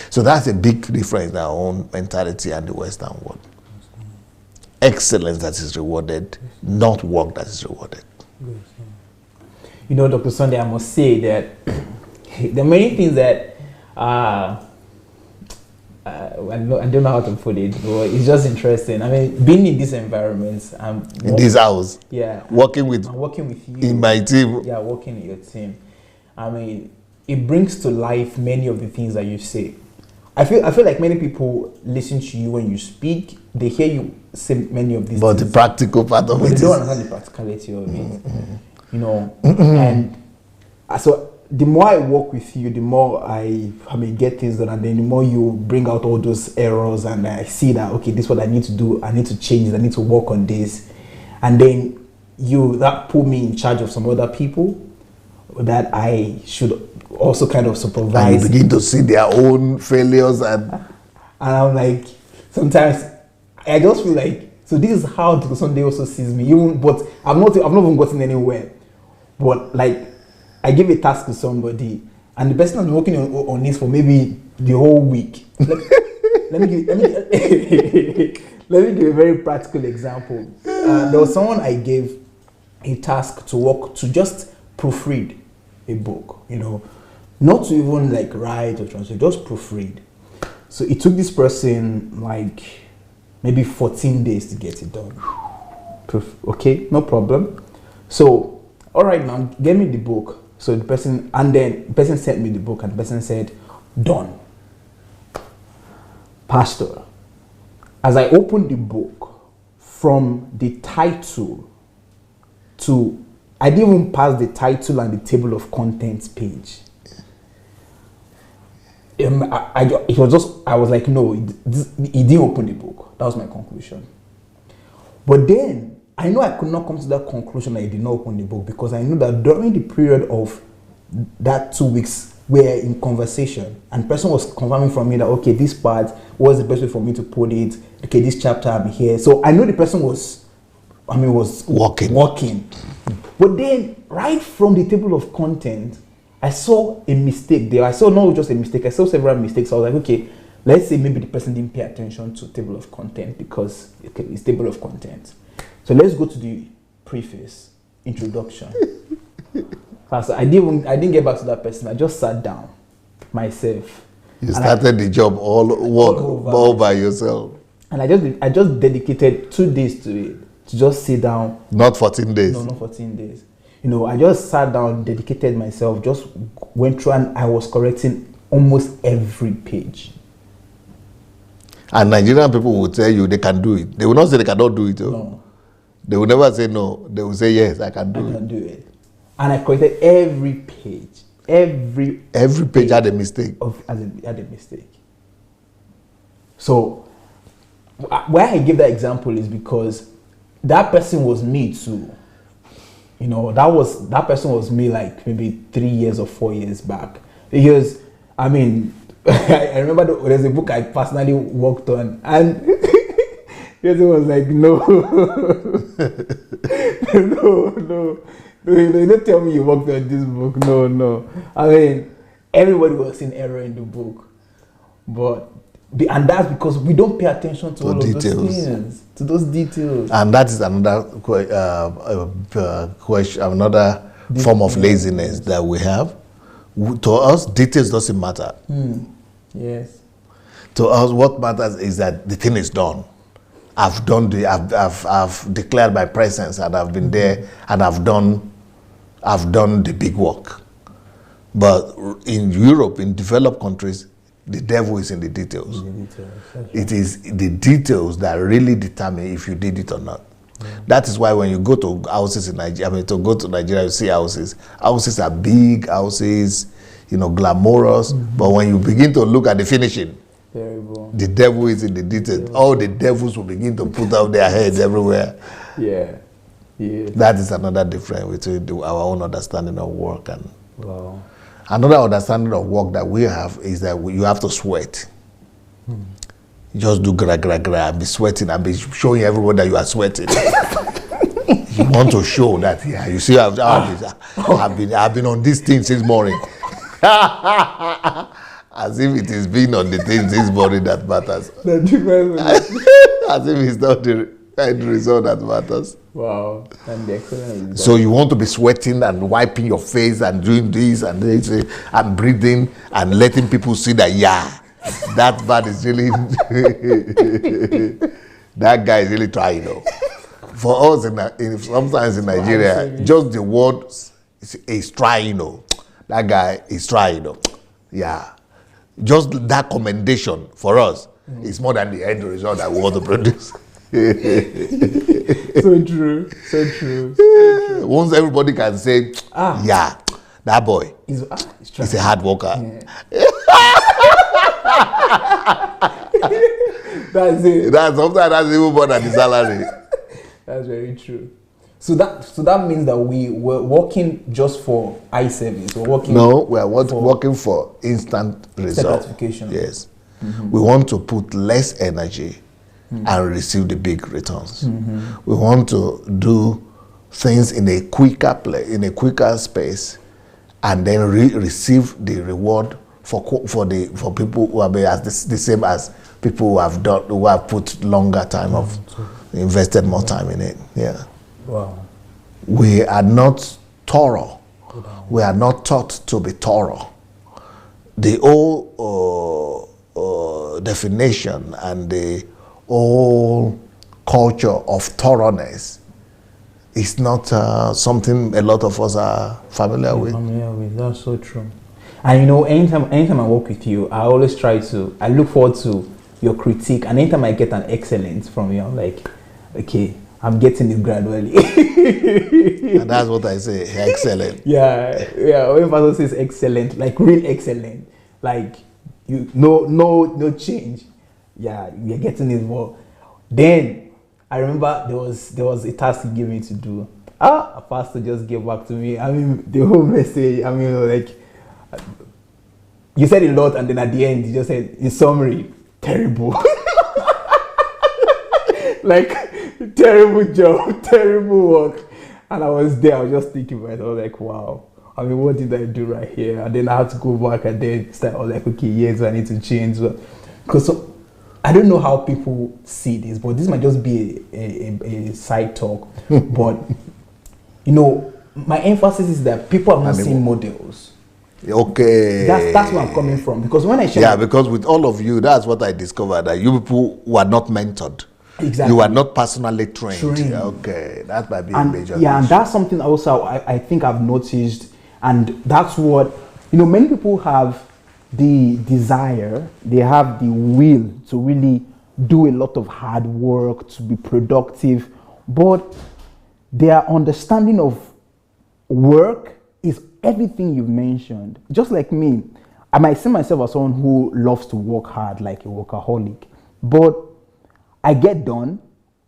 So that's a big difference in our own mentality and the Western world. Excellence that is rewarded, not work that is rewarded. Dr. Sunday, I must say that there are many things that I don't know how to put it, but it's just interesting. I mean, being in these environments, in this house, working with you in my team, working in your team. I mean, it brings to life many of the things that you say. I feel like many people listen to you when you speak. They hear you say many of these but things, the practical part of but it they don't understand the practicality of it. And so the more I work with you, the more I get things done, and then the more you bring out all those errors, and I see that, okay, this is what I need to do, I need to change it, I need to work on this, and then that put me in charge of some other people that I should also kind of supervise. And you begin to see their own failures, and I'm like, sometimes I just feel like, so this is how Dr. Sunday also sees me, but I've not even gotten anywhere. But like, I give a task to somebody, and the person has been working on this for maybe the whole week. Let me give a very practical example. There was someone I gave a task to just proofread a book, not to even like write or translate, just proofread. So it took this person like maybe 14 days to get it done. Okay, no problem. So, all right, now get me the book. So the person sent me the book, and the person said, done. Pastor, as I opened the book, from the title to, I didn't even pass the title and the table of contents page. I was like, no, he didn't open the book. That was my conclusion. But then, I know I could not come to that conclusion that he did not open the book, because I knew that during the period of that 2 weeks, we were in conversation, and the person was confirming from me that, okay, this part was the best way for me to put it. Okay, this chapter, I'm here. So I know the person was walking. But then, right from the table of content, I saw a mistake there. I saw not just a mistake, I saw several mistakes. I was like, okay, let's say maybe the person didn't pay attention to table of content, because it's table of content. So let's go to the preface, introduction. So I didn't get back to that person. I just sat down myself. You started the job all by yourself. And I just dedicated 2 days to it, to just sit down. Not 14 days. No, not 14 days. I just sat down, dedicated myself, just went through, and I was correcting almost every page. And Nigerian people will tell you they can do it. They will not say they cannot do it. No. They will never say no. They will say, yes, I can do it. And I corrected every page. Every page had a mistake. Had a mistake. So, why I give that example is because that person was me too. That person was me like maybe 3 years or 4 years back. Because, I mean, I remember there's a book I personally worked on, and it was like, no, don't tell me you worked on this book. No. I mean, everybody was seeing error in the book, and that's because we don't pay attention to all details. Of those things, to those details. And that is another question, another form of laziness that we have. To us, details doesn't matter. Yes. To us, what matters is that the thing is done. I've declared my presence, and I've been there, and I've done the big work. But in Europe, in developed countries, the devil is in the details. It is the details that really determine if you did it or not. That is why when you go to houses in Nigeria, to go to Nigeria, you see houses. Houses are big houses, glamorous. But when you begin to look at the finishing, terrible. The devil is in the details. All the devils will begin to put out their heads everywhere. Yeah. That is another difference between our own understanding of work and. Wow. Another understanding of work that we have is that you have to sweat. You just do gra and be sweating and be showing everyone that you are sweating. You want to show that, yeah, you see, I've been on this thing since morning. As if it is being on the thing this morning that matters. As if it's not the end result that matters. Wow, and the excellent. So you want to be sweating and wiping your face and doing this and this and breathing and letting people see that, yeah, that man is really, that guy is really trying, you know. For us, sometimes in Nigeria, just the word is trying, you know. That guy is trying, you know. Yeah. Just that commendation for us is more than the end result that we want to produce. So true. Once everybody can say, yeah, that boy he's a hard worker. Yeah. That's it. Sometimes that's even more than the salary. That's very true. So that means that we were working just for eye service. We're working. No, we are working for instant result. Gratification. Yes, we want to put less energy and receive the big returns. We want to do things in a quicker space, and then receive the reward for people who are the same as people who have put longer time of invested more time in it. Yeah. Wow. We are not thorough. We are not taught to be thorough. The whole definition and the whole culture of thoroughness is not something a lot of us are familiar with. That's so true. And you know, anytime I work with you, I always I look forward to your critique, and anytime I get an excellence from you, I'm like, okay, I'm getting it gradually. And that's what I say, excellent. Yeah. When person says excellent, like real excellent, like you no change. Yeah, you're getting it more. Then I remember there was a task you gave me to do. A pastor just gave back to me. I mean, the whole message. I mean, like you said a lot, and then at the end you just said, in summary, terrible. Like, terrible job, terrible work. And I was just thinking about it. I was like, wow. I mean, what did I do right here? And then I had to go back and then start. I was like, okay, yes, I need to change. Because I don't know how people see this, but this might just be a side talk. But, you know, my emphasis is that people have not seen models. Okay. That's where I'm coming from. Because when I share... because with all of you, that's what I discovered, that you people were not mentored. Exactly. You are not personally trained. Okay, that might be a major issue. And that's something also I think I've noticed, and that's what, you know, many people have the desire, they have the will to really do a lot of hard work, to be productive, but their understanding of work is everything you've mentioned. Just like me, I might see myself as someone who loves to work hard, like a workaholic, but I get done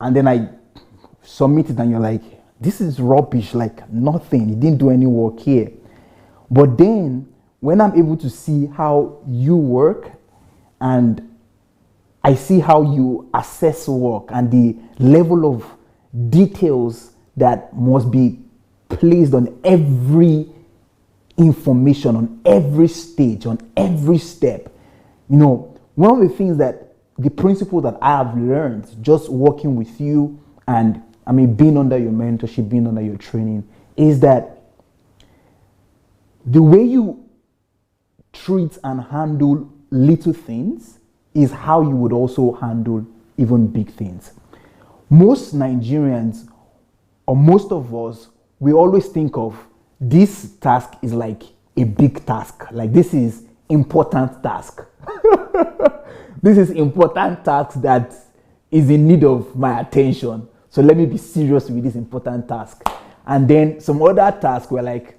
and then I submit it and you're like, this is rubbish, like nothing, you didn't do any work here. But then when I'm able to see how you work and I see how you assess work and the level of details that must be placed on every information, on every stage, on every step, you know, one of the things that the principle that I have learned just working with you and I mean being under your mentorship, being under your training, is that the way you treat and handle little things is how you would also handle even big things. Most Nigerians, or most of us, we always think of this task is like a big task, like this is important task. This is important task that is in need of my attention. So let me be serious with this important task. And then some other tasks were like,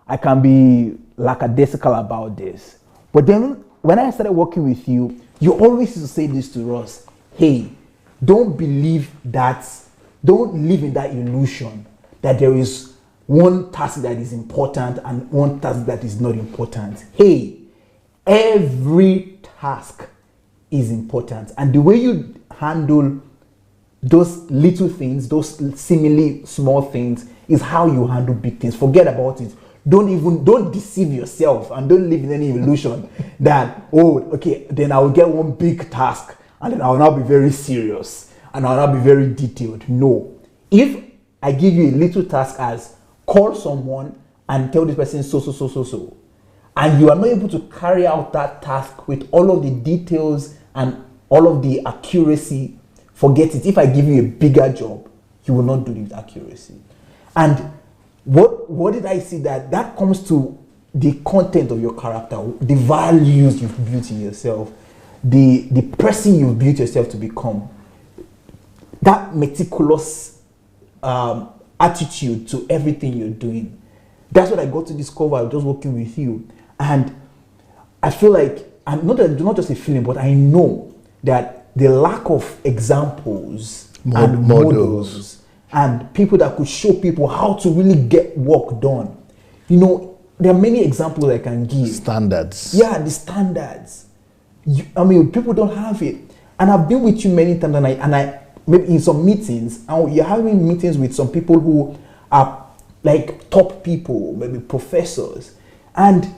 I can be lackadaisical about this. But then when I started working with you, you always used to say this to us. Hey, don't live in that illusion that there is one task that is important and one task that is not important. Hey, every task is important, and the way you handle those little things, those seemingly small things, is how you handle big things. Forget about it. Don't deceive yourself, and don't live in any illusion that, oh, okay, then I will get one big task and then I will now be very serious and I will now be very detailed. No. If I give you a little task as call someone and tell this person so, and you are not able to carry out that task with all of the details and all of the accuracy, forget it. If I give you a bigger job, you will not do it with accuracy. And what did I see? That comes to the content of your character, the values you've built in yourself, the person you've built yourself to become. That meticulous attitude to everything you're doing. That's what I got to discover just working with you. And I feel like, and not just a feeling, but I know that the lack of examples and models and people that could show people how to really get work done. You know, there are many examples I can give. Standards. Yeah, the standards. People don't have it. And I've been with you many times, and I maybe in some meetings, and you're having meetings with some people who are like top people, maybe professors, and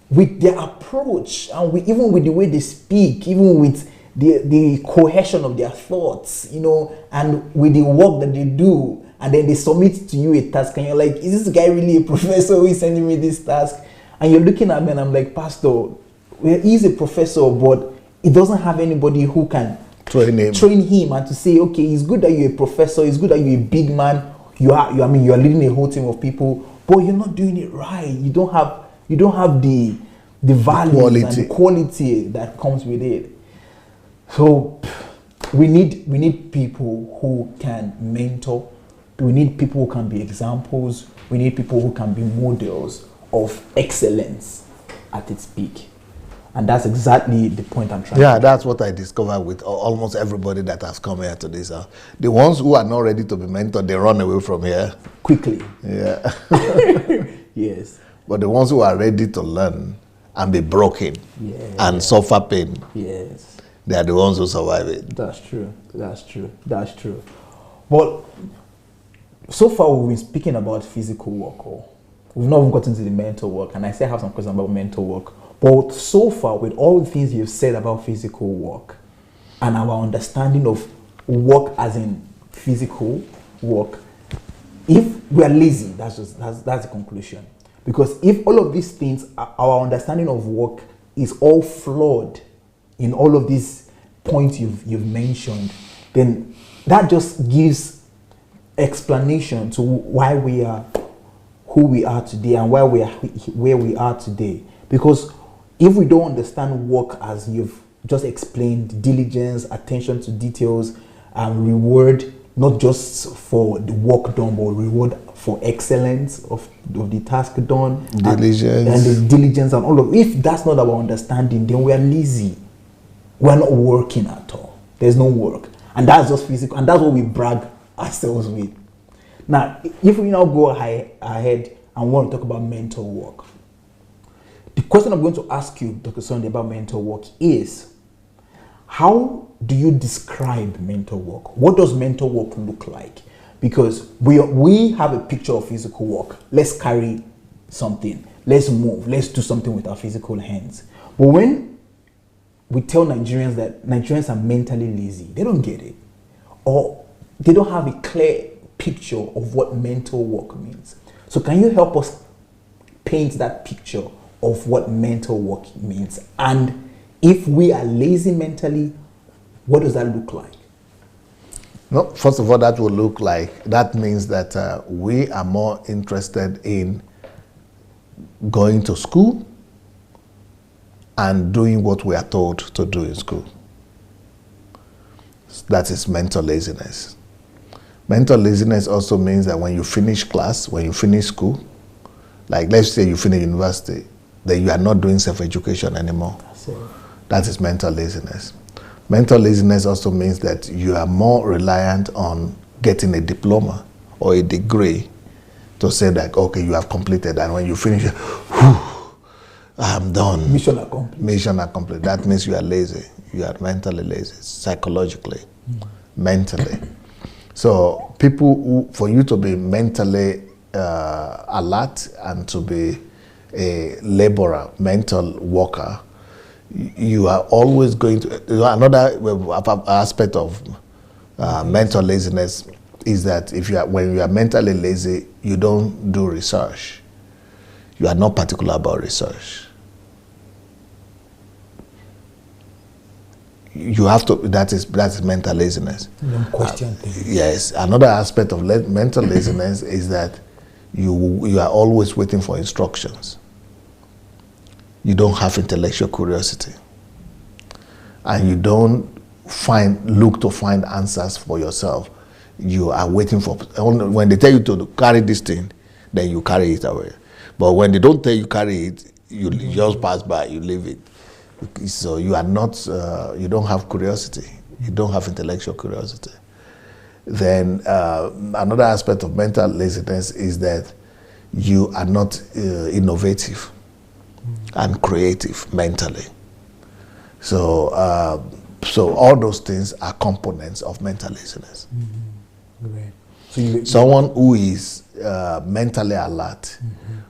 with their approach, and even with the way they speak, even with the cohesion of their thoughts, you know, and with the work that they do, and then they submit to you a task, and you're like, is this guy really a professor who is sending me this task? And you're looking at me, and I'm like, Pastor, well, he's a professor, but he doesn't have anybody who can train him and to say, okay, it's good that you're a professor, it's good that you're a big man, you are leading a whole team of people, but you're not doing it right. You don't have the value and the quality that comes with it. So we need people who can mentor. We need people who can be examples. We need people who can be models of excellence at its peak. And that's exactly the point I'm trying to make. That's what I discovered with almost everybody that has come here to this. The ones who are not ready to be mentored, they run away from here. Quickly. Yeah. Yes. But the ones who are ready to learn and be broken and suffer pain, yes, they are the ones who survive it. That's true. But so far we've been speaking about physical work. We've not even gotten to the mental work. And I still have some questions about mental work. But so far, with all the things you've said about physical work and our understanding of work as in physical work, if we are lazy, that's the conclusion. Because if all of these things, our understanding of work is all flawed in all of these points you've mentioned, then that just gives explanation to why we are who we are today and why we are where we are today. Because if we don't understand work as you've just explained, diligence, attention to details, reward, not just for the work done, but reward for excellence of the task done, diligence, and the diligence and all of. If that's not our understanding, then we are lazy. We're not working at all. There's no work, and that's just physical, and that's what we brag ourselves with. Now, if we now go ahead and want to talk about mental work. The question I'm going to ask you, Dr. Sunday, about mental work is, how do you describe mental work? What does mental work look like? Because we have a picture of physical work. Let's carry something. Let's move. Let's do something with our physical hands. But when we tell Nigerians that Nigerians are mentally lazy, they don't get it. Or they don't have a clear picture of what mental work means. So can you help us paint that picture of what mental work means? And if we are lazy mentally, what does that look like? No, first of all, that means that we are more interested in going to school and doing what we are told to do in school. That is mental laziness. Mental laziness also means that when you finish class, when you finish school, like let's say you finish university, then you are not doing self-education anymore. That is mental laziness. Mental laziness also means that you are more reliant on getting a diploma or a degree to say that, okay, you have completed, and when you finish, whew, I'm done. Mission accomplished. Mission accomplished. That means you are lazy. You are mentally lazy, psychologically, mentally. So for you to be mentally alert and to be a laborer, mental worker, you are always going to, another aspect of mental laziness is that when you are mentally lazy, you don't do research. You are not particular about research. You have to, that is mental laziness. You don't question things. Yes. Another aspect of mental laziness is that you are always waiting for instructions. You don't have intellectual curiosity. And you don't look to find answers for yourself. You are waiting for, when they tell you to carry this thing, then you carry it away. But when they don't tell you carry it, you just pass by, you leave it. So you are not, you don't have curiosity. You don't have intellectual curiosity. Then another aspect of mental laziness is that you are not innovative and creative mentally. So, so all those things are components of mental laziness. Right. So Someone who is mentally alert,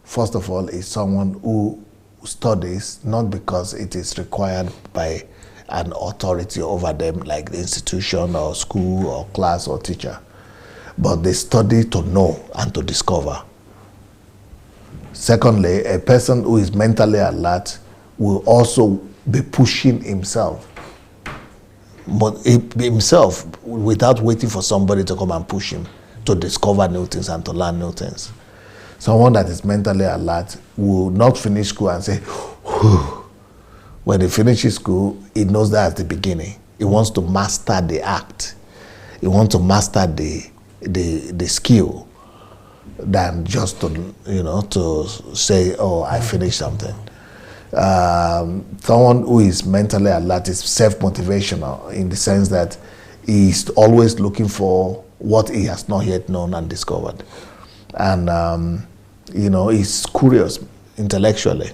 first of all, is someone who studies not because it is required by an authority over them, like the institution or school or class or teacher, but they study to know and to discover. Secondly, a person who is mentally alert will also be pushing himself, but himself without waiting for somebody to come and push him to discover new things and to learn new things. Someone that is mentally alert will not finish school and say, whew. When he finishes school, he knows that at the beginning. He wants to master the act. He wants to master the skill than just to, to say, oh, I finished something. Someone who is mentally alert is self-motivational in the sense that he's always looking for what he has not yet known and discovered. And, he's curious intellectually,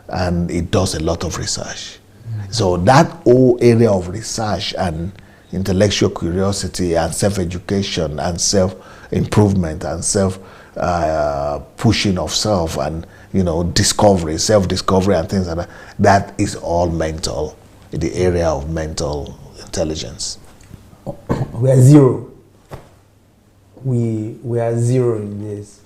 and he does a lot of research. So that whole area of research and intellectual curiosity and self-education and self-improvement and pushing of self and, discovery, self-discovery and things like that, that is all mental, in the area of mental intelligence. We are zero. We are zero in this.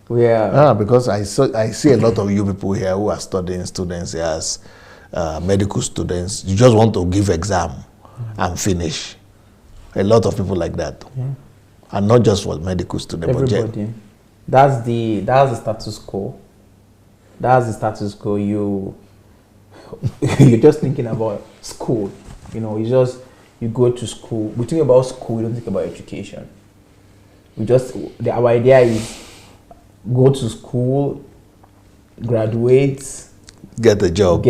We are. Because I see a lot of you people here who are studying students here as medical students. You just want to give exam and finish. A lot of people like that. Yeah. And not just for medical students, everybody. That's the status quo. That's the status quo. You're just thinking about school. You go to school. We think about school, we don't think about education. Our idea is go to school, graduate, get a job,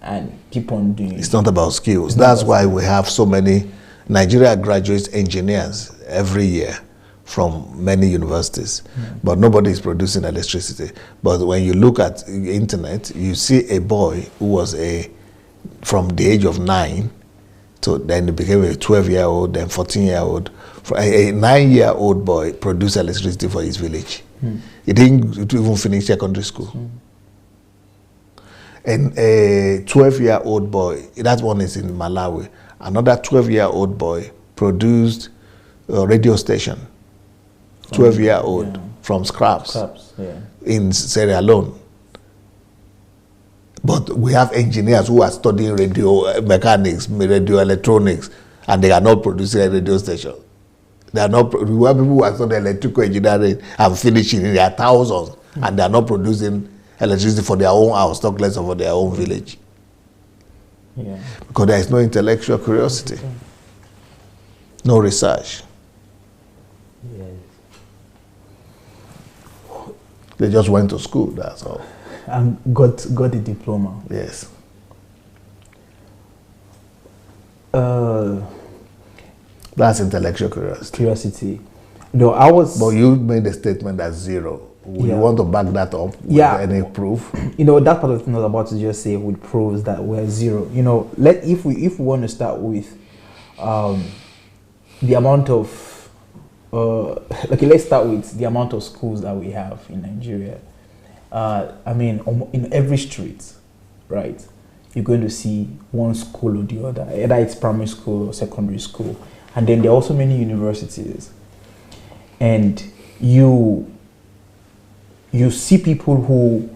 and keep on doing it. It's not about skills. That's why we have so many. Nigeria graduates engineers every year from many universities, but nobody is producing electricity. But when you look at the internet, you see a boy who was from the age of 9 to then he became a 12-year-old, then 14-year-old. A 9-year-old boy produced electricity for his village. He didn't even finish secondary school. And a 12-year-old boy, that one is in Malawi, another 12-year-old boy produced a radio station, 12-year-old, from scraps in Sierra Leone. But we have engineers who are studying radio mechanics, radio electronics, and they are not producing a radio station. They are not. We have people who are studying electrical engineering and finishing in their thousands, and they are not producing electricity for their own house, talk less of for their own village. Yeah. Because there is no intellectual curiosity, no research. Yes. They just went to school, that's all. And got a diploma. Yes. That's intellectual curiosity. Curiosity. No, I was. But you made a statement that's zero. You want to back that up with any proof? That part of the thing I was about to just say with proves that we're zero. If we want to start with the amount of let's start with the amount of schools that we have in Nigeria. In every street, right, you're going to see one school or the other, either it's primary school or secondary school, and then there are also many universities, and you see people who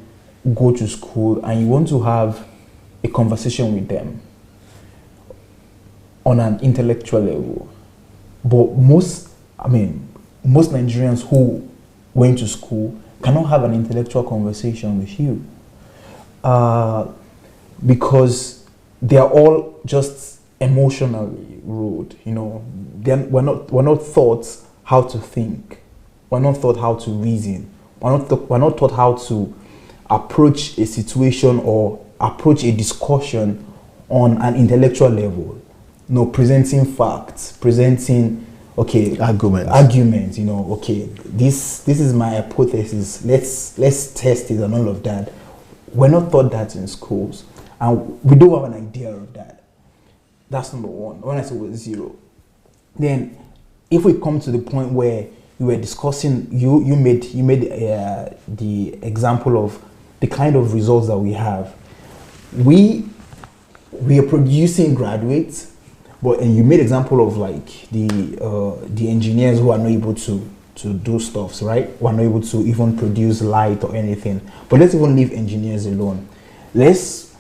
go to school and you want to have a conversation with them on an intellectual level, but most Nigerians who went to school cannot have an intellectual conversation with you because they are all just emotionally ruled. We're not taught how to think. We're not taught how to reason. We're not taught how to approach a situation or approach a discussion on an intellectual level. Presenting facts, presenting arguments. This is my hypothesis. Let's test it and all of that. We're not taught that in schools, and we don't have an idea of that. That's number one. When I say we're zero, then if we come to the point where you were discussing, you made the example of the kind of results that we have. We are producing graduates. And you made example of like the engineers who are not able to do stuffs, right? Who are not able to even produce light or anything. But let's even leave engineers alone. Let's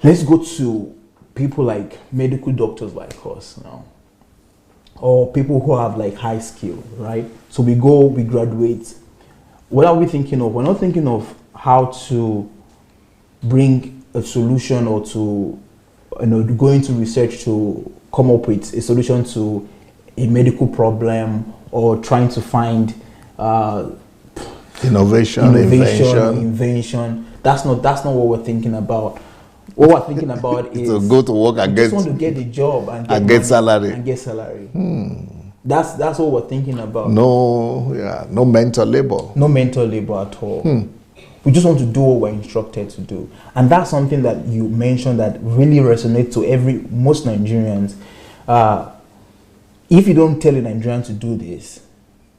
go to people like medical doctors like us now, or people who have like high skill, right? So we graduate. What are we thinking of? We're not thinking of how to bring a solution or to go into research to come up with a solution to a medical problem, or trying to find invention. That's not what we're thinking about. What we're thinking about is to go to work and just want to get a job and get salary. That's what we're thinking about. No mental labor. No mental labor at all. We just want to do what we're instructed to do. And that's something that you mentioned that really resonates to most Nigerians. If you don't tell a Nigerian to do this,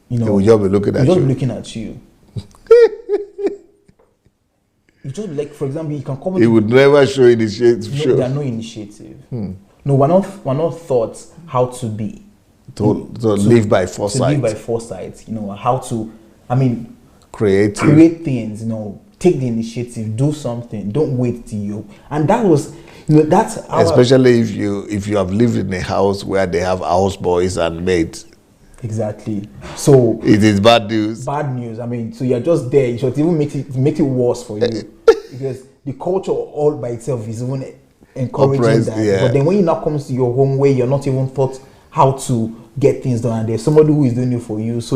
they will just be looking at you. Looking at you. You just like, for example, you can come. He would never show initiative. No, there are no initiative. No, we're not taught how to be. To live by foresight. To live by foresight. How to, create things, take the initiative, do something, don't wait till you. And that was, that's our, especially if you have lived in a house where they have house boys and maids. Exactly. So it is bad news. Bad news. So you're just there. It should even make it worse for you because the culture all by itself is even encouraging that. Yeah. But then when it now comes to your home where you're not even taught how to get things done, and there's somebody who is doing it for you, so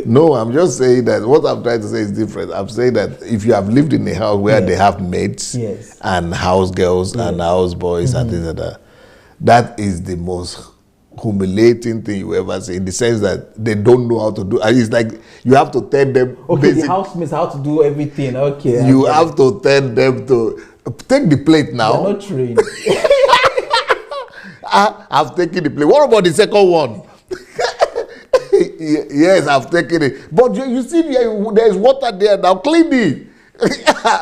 no, I'm just saying that what I'm trying to say is different. I'm saying that if you have lived in a house where they have maids and house girls and house boys and things like that, that is the most humiliating thing you ever see, in the sense that they don't know how to do. And it's like you have to tell them. Okay, the housemates how to do everything. Okay, you have to tell them to take the plate now. They're not trained. I've taken the plate. What about the second one? Yes, I've taken it. But you see, there's water there. Now clean it.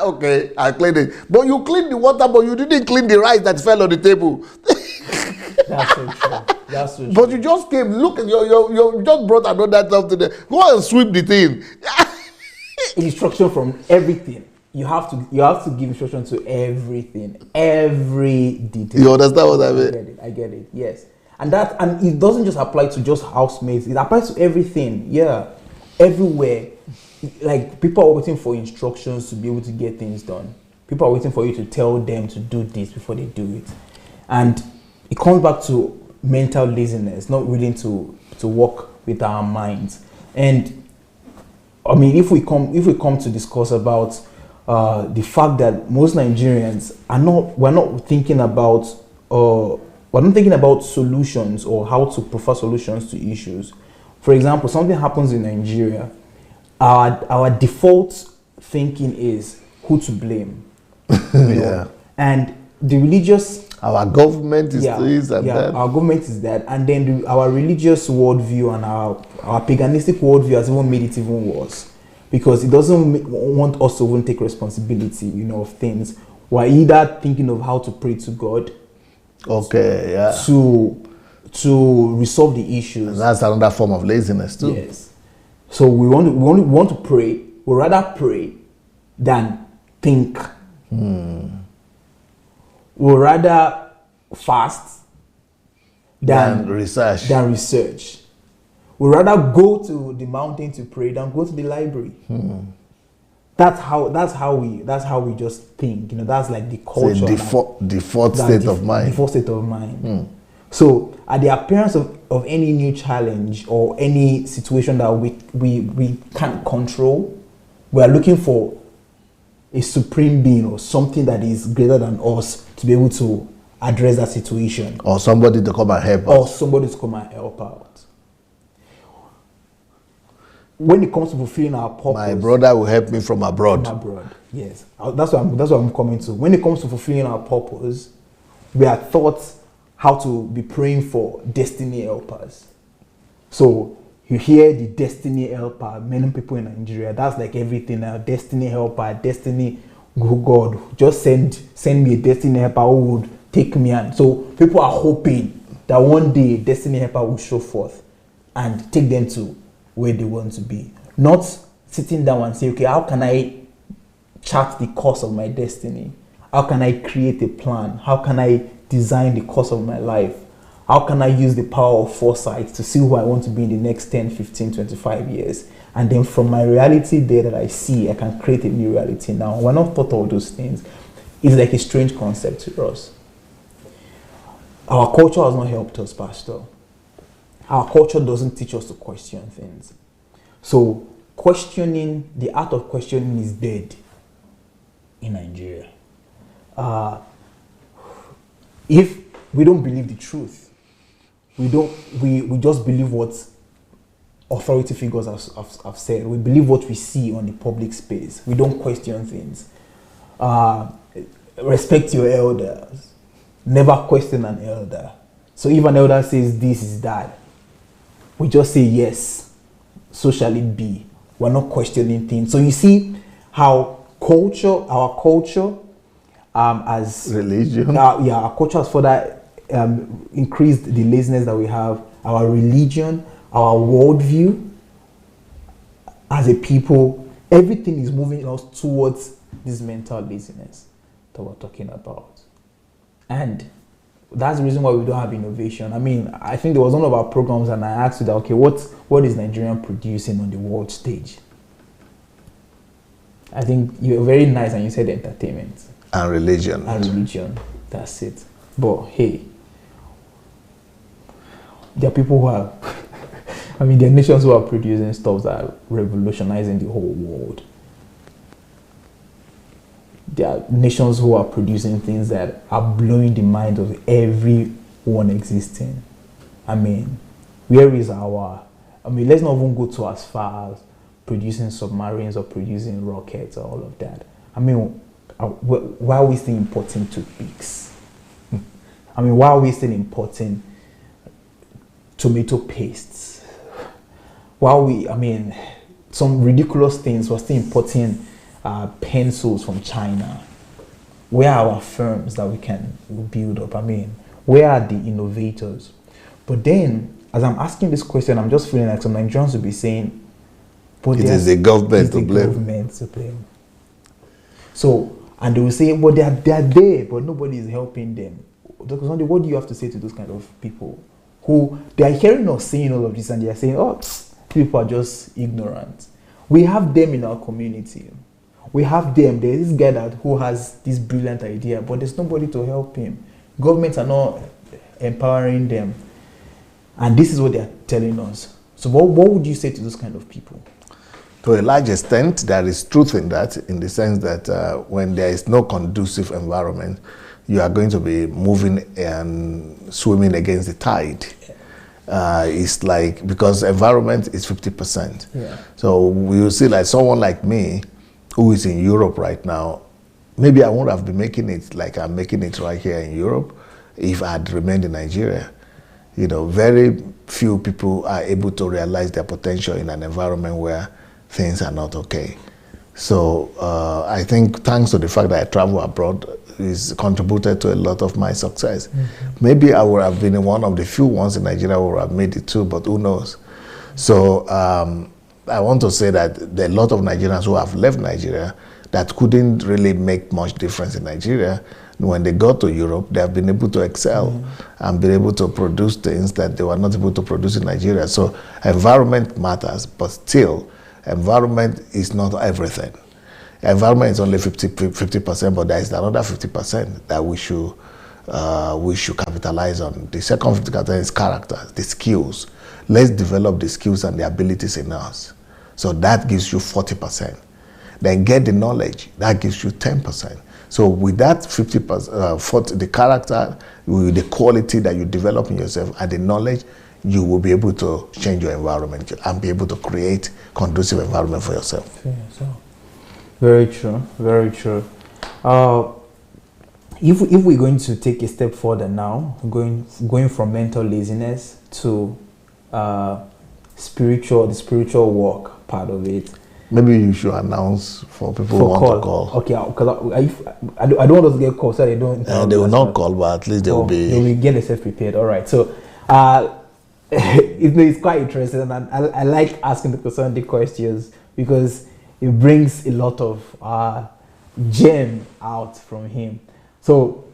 Okay, I cleaned it. But you cleaned the water, but you didn't clean the rice that fell on the table. That's so true. That's so true. But you just came. Look, you just brought another stuff to them. Go and sweep the thing. Instruction from everything. You have to give instruction to everything, every detail. You understand what I mean? I get it. Yes. And it doesn't just apply to just housemates. It applies to everything. Yeah, everywhere. Like, people are waiting for instructions to be able to get things done. People are waiting for you to tell them to do this before they do it. And it comes back to mental laziness, not willing to work with our minds. And if we come to discuss about the fact that most Nigerians we're not thinking about we're not thinking about solutions or how to prefer solutions to issues. For example, something happens in Nigeria, our default thinking is who to blame. Yeah. And the religious, Our government is this and that. our government is that, and then our religious worldview and our paganistic worldview has even made it even worse, because it doesn't want us to even take responsibility, of things. We're either thinking of how to pray to God, Okay, yeah. to resolve the issues. And that's another form of laziness too. Yes. So we want to pray. We rather pray than think. We rather fast than research. We rather go to the mountain to pray than go to the library. That's how we just think. That's like the culture. Default state of mind. Default state of mind. So at the appearance of any new challenge or any situation that we can't control, we are looking for a supreme being or something that is greater than us to be able to address that situation. Or somebody to come and help out. When it comes to fulfilling our purpose, my brother will help me from abroad. Yes, that's what I'm coming to. When it comes to fulfilling our purpose, we are taught how to be praying for destiny helpers. So you hear the destiny helper, many people in Nigeria, that's like everything now. Destiny helper, destiny, God, just send me a destiny helper who would take me on. So people are hoping that one day destiny helper will show forth and take them to where they want to be. Not sitting down and say, okay, how can I chart the course of my destiny? How can I create a plan? How can I design the course of my life? How can I use the power of foresight to see who I want to be in the next 10, 15, 25 years? And then from my reality there that I see, I can create a new reality now. We're not taught all those things. It's like a strange concept to us. Our culture has not helped us, Pastor. Our culture doesn't teach us to question things. So the art of questioning is dead in Nigeria. If we don't believe the truth, we just believe what authority figures have said. We believe what we see on the public space. We don't question things. Respect your elders. Never question an elder. So if an elder says this is that, we just say yes, so shall it be. We're not questioning things. So you see how our culture, as religion, our culture has further increased the laziness that we have. Our religion, our worldview, as a people, everything is moving us towards this mental laziness that we're talking about. And that's the reason why we don't have innovation. I mean, I think there was one of our programs and I asked you that, okay, what is Nigeria producing on the world stage? I think you're very nice and you said entertainment. And religion. That's it. But hey, there are people who are, there are nations who are producing stuff that are revolutionizing the whole world. There are nations who are producing things that are blowing the mind of everyone existing. Where is let's not even go to as far as producing submarines or producing rockets or all of that. Why are we still importing toothpicks? Why are we still importing tomato pastes? Why are we, some ridiculous things, we're still importing pencils from China. Where are our firms that we can build up? Where are the innovators? But then, as I'm asking this question, I'm just feeling like some Nigerians will be saying, but it is the government to blame. So, and they will say, well, they are there, but nobody is helping them. Dr. Sunday, what do you have to say to those kind of people who they are hearing us saying all of this and they are saying, oh, people are just ignorant? We have them in our community. We have them. There is this guy who has this brilliant idea, but there's nobody to help him. Governments are not empowering them. And this is what they are telling us. So what would you say to those kind of people? To a large extent, there is truth in that, in the sense that when there is no conducive environment, you are going to be moving and swimming against the tide. It's like, because environment is 50%. Yeah. So we will see, like someone like me who is in Europe right now, maybe I won't have been making it like I'm making it right here in Europe if I had remained in Nigeria. You know, very few people are able to realize their potential in an environment where things are not okay. So I think thanks to the fact that I travel abroad is contributed to a lot of my success. Maybe I would have been one of the few ones in Nigeria who would have made it too, but who knows? So I want to say that there are a lot of Nigerians who have left Nigeria that couldn't really make much difference in Nigeria. When they got to Europe, they have been able to excel and been able to produce things that they were not able to produce in Nigeria. So environment matters, but still, environment is not everything. Environment is only 50%, but there is another 50% that we should capitalize on. The second 50% is character, the skills. Let's develop the skills and the abilities in us. So that gives you 40%. Then get the knowledge, that gives you 10%. So with that 50%, the character, with the quality that you develop in yourself and the knowledge, you will be able to change your environment and be able to create conducive environment for yourself. Yeah, so very true, very true. If we're going to take a step further now, going from mental laziness to the spiritual work part of it. Maybe you should announce for people who want to call. Okay, because I don't want us to get called, so they don't. They will not call, but at least they will be. They will get themselves prepared. All right. So, it's quite interesting, and I like asking the Confronting questions because it brings a lot of gem out from him. So,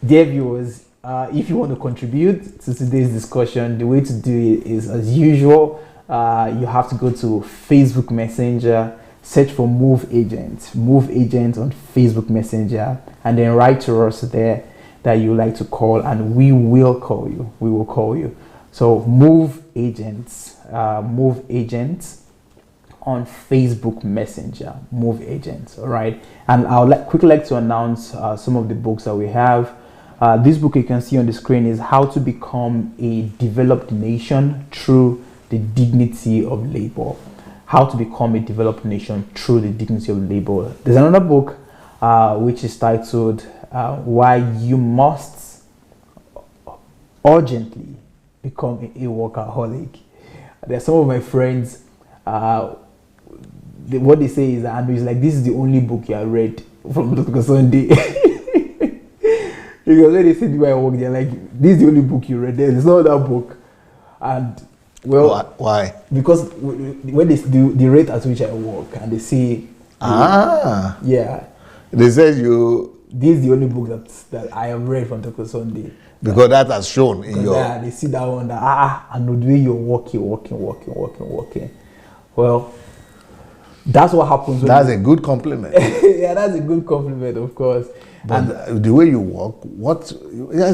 dear viewers, if you want to contribute to today's discussion, the way to do it is as usual. You have to go to Facebook Messenger, search for Move Agent on Facebook Messenger, and then write to us there that you like to call, and we will call you. So Move Agents on Facebook Messenger, Move Agents. All right, and I would quickly like to announce some of the books that we have. This book you can see on the screen is How to Become a Developed Nation Through the Dignity of Labor. How to Become a Developed Nation Through the Dignity of Labor. There's another book which is titled Why You Must Urgently Become a Workaholic. There are some of my friends, what they say is that Andrew is like, this is the only book you have read from Dr. Sunday. Because when they say where I work, they're like, this is the only book you read. There's no other book. And well, why? Because when they do the rate at which I work, and they see, yeah, they said this is the only book that I have read from Dr. Sunday. Because that has shown in your. They see that one and the way you're working. Well, that's what happens. That's a good compliment. Yeah, that's a good compliment, of course. But and the way you walk, that's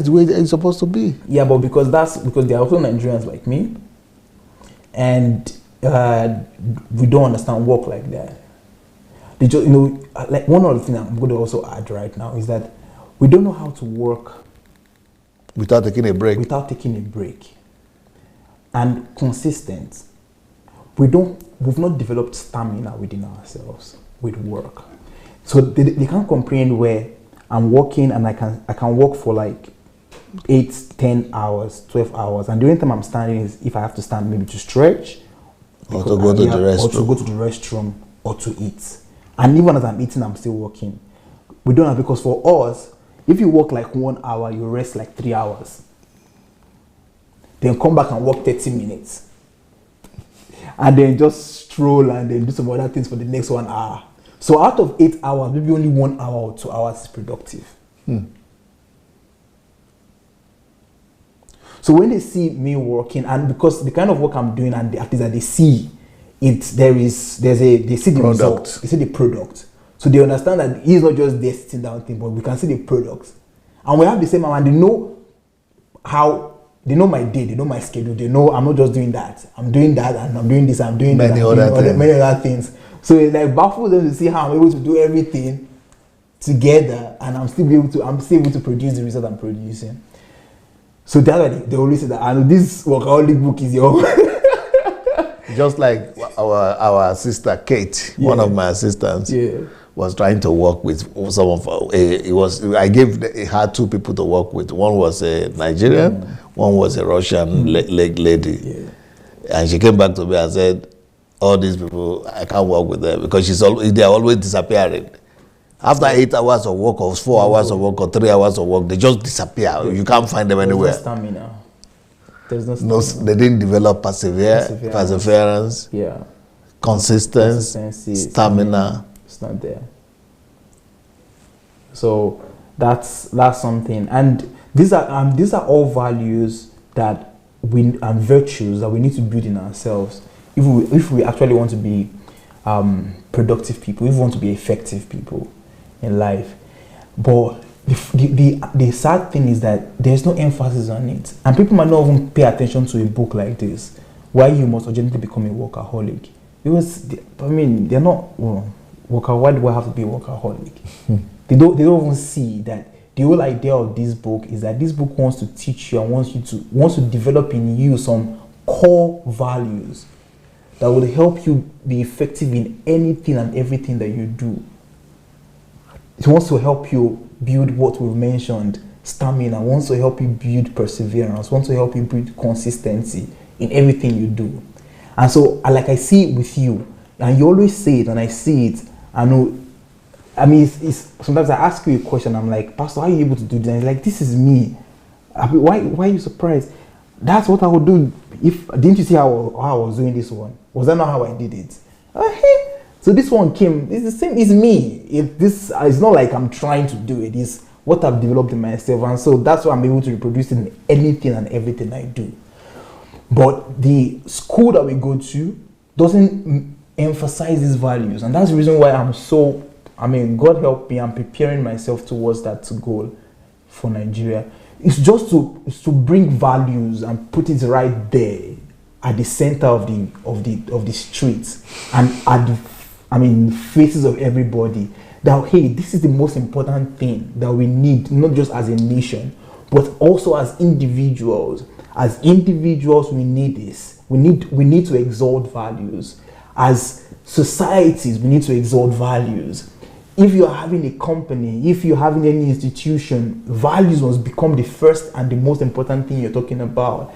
the way it's supposed to be. Yeah, but because there are also Nigerians like me, and we don't understand work like that. They just, like one other thing I'm going to also add right now is that we don't know how to work without taking a break. And consistent. We've not developed stamina within ourselves with work. So they can't comprehend where I'm working and I can work for like 8, 10 hours, 12 hours. And the only time I'm standing is if I have to stand maybe to stretch. Or to go to the restroom. Or to go to the restroom or to eat. And even as I'm eating, I'm still working. We don't have, because for us, if you work like 1 hour, you rest like 3 hours. Then come back and work 30 minutes. And then just stroll and then do some other things for the next 1 hour. So out of 8 hours, maybe only 1 hour or 2 hours is productive. So when they see me working, and because the kind of work I'm doing, and at least that they see it, they see the result, they see the product. So they understand that he's not just there sitting down thing, but we can see the product. And we have the same amount, and they know my day, they know my schedule, they know I'm not just doing that. I'm doing that, and I'm doing this, I'm doing many other things. So it like baffles them to see how I'm able to do everything together, and I'm still able to produce the result I'm producing. So that's why they always say that, and this workaholic book is your Just like our sister Kate, one of my assistants, was trying to work with some of. I gave her two people to work with. One was a Nigerian, one was a Russian lady, and she came back to me and said, "All these people, I can't work with them because they are always disappearing. After 8 hours of work, or 4 hours of work, or 3 hours of work, they just disappear. You can't find them anywhere. There's no stamina. There's no stamina. They didn't develop perseverance, consistency, stamina. It's not there. So that's something, and these are all values that and virtues that we need to build in ourselves if we actually want to be productive people, if we want to be effective people in life. But the sad thing is that there's no emphasis on it, and people might not even pay attention to a book like this, Why You Must Urgently Become a Workaholic. They're not why do I have to be a workaholic? They don't even see that the whole idea of this book is that this book wants to teach you and wants to develop in you some core values that will help you be effective in anything and everything that you do. It wants to help you build what we've mentioned, stamina, wants to help you build perseverance, wants to help you build consistency in everything you do. And so, like I see it with you, and you always say it, and I see it, it's sometimes I ask you a question, I'm like, Pastor, how are you able to do this? And it's like, this is me. Why are you surprised? That's what I would do. Didn't you see how I was doing this one? Was that not how I did it? So this one came, it's the same, it's me. It's not like I'm trying to do it, it's what I've developed in myself. And so that's why I'm able to reproduce in anything and everything I do. But the school that we go to doesn't emphasize these values. And that's the reason why God help me, I'm preparing myself towards that goal for Nigeria. It's just to bring values and put it right there at the center of the streets and at the faces of everybody, that hey, this is the most important thing that we need, not just as a nation, but also as individuals. As individuals, we need this. We need to exalt values. As societies, we need to exalt values. If you're having a company, if you're having any institution, values must become the first and the most important thing you're talking about.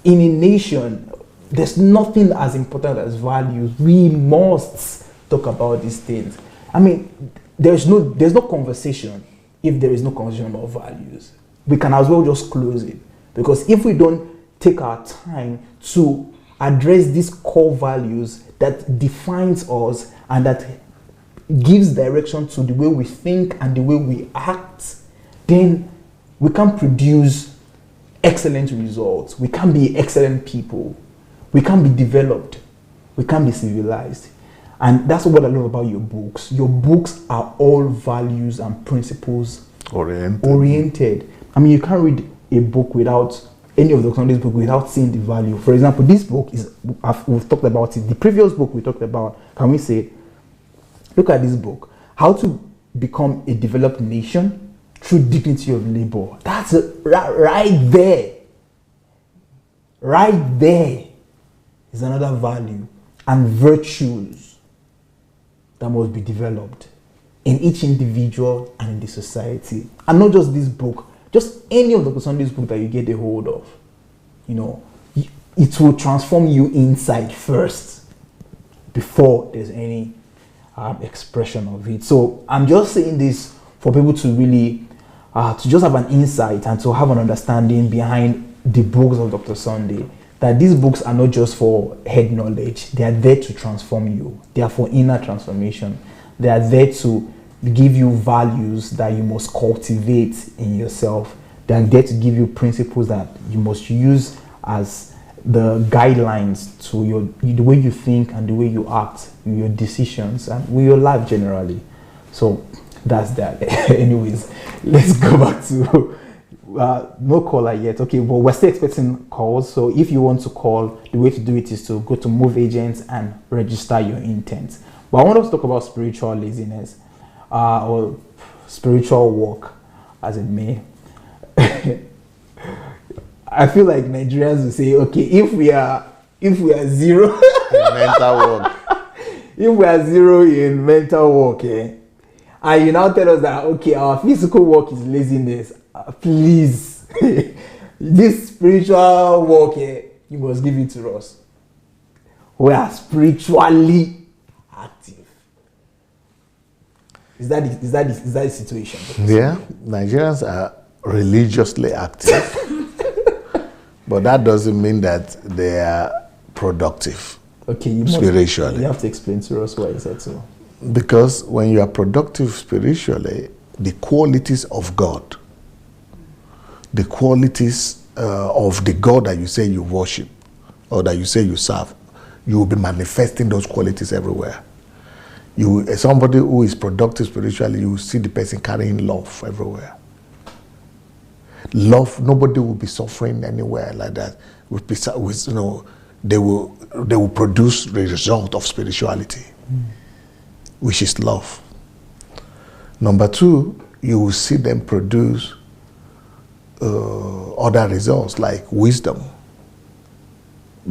In a nation, there's nothing as important as values. We must talk about these things. There's no conversation if there is no conversation about values. We can as well just close it, because if we don't take our time to address these core values that defines us and that gives direction to the way we think and the way we act, then we can't produce excellent results. We can't be excellent people. We can't be developed. We can't be civilized. And that's what I love about your books. Your books are all values and principles oriented. You can't read a book without any of Sundays book without seeing the value. For example, this book we've talked about it. The previous book we talked about, can we say, look at this book, How to Become a Developed Nation Through Dignity of Labor. That's right there. Right there is another value and virtues that must be developed in each individual and in the society. And not just this book, just any of the Sunday's book that you get a hold of. It will transform you inside first before there's any expression of it. So I'm just saying this for people to really to just have an insight and to have an understanding behind the books of Dr. Sunday, that these books are not just for head knowledge. They are there to transform you. They are for inner transformation. They are there to give you values that you must cultivate in yourself. They are there to give you principles that you must use as the guidelines to the way you think and the way you act, your decisions, and with your life generally. So that's that. Anyways, let's go back to no caller yet. Okay, but we're still expecting calls. So if you want to call, the way to do it is to go to Move Agents and register your intent. But I want us to talk about spiritual laziness, or spiritual walk, as it may, I feel like Nigerians will say, okay, if we are zero in mental work, if we are zero in mental work, and you now tell us that, okay, our physical work is laziness, please, this spiritual work, you must give it to us. We are spiritually active. Is that the situation? yeah, Nigerians are religiously active, but that doesn't mean that they are productive. Okay, spiritually. You have to explain to us why is that so. Because when you are productive spiritually, the qualities of God, the qualities of the God that you say you worship or that you say you serve, you will be manifesting those qualities everywhere. Somebody who is productive spiritually, you will see the person carrying love everywhere. Love, nobody will be suffering anywhere like that. They will produce the result of spirituality, which is love. Number two, you will see them produce other results like wisdom,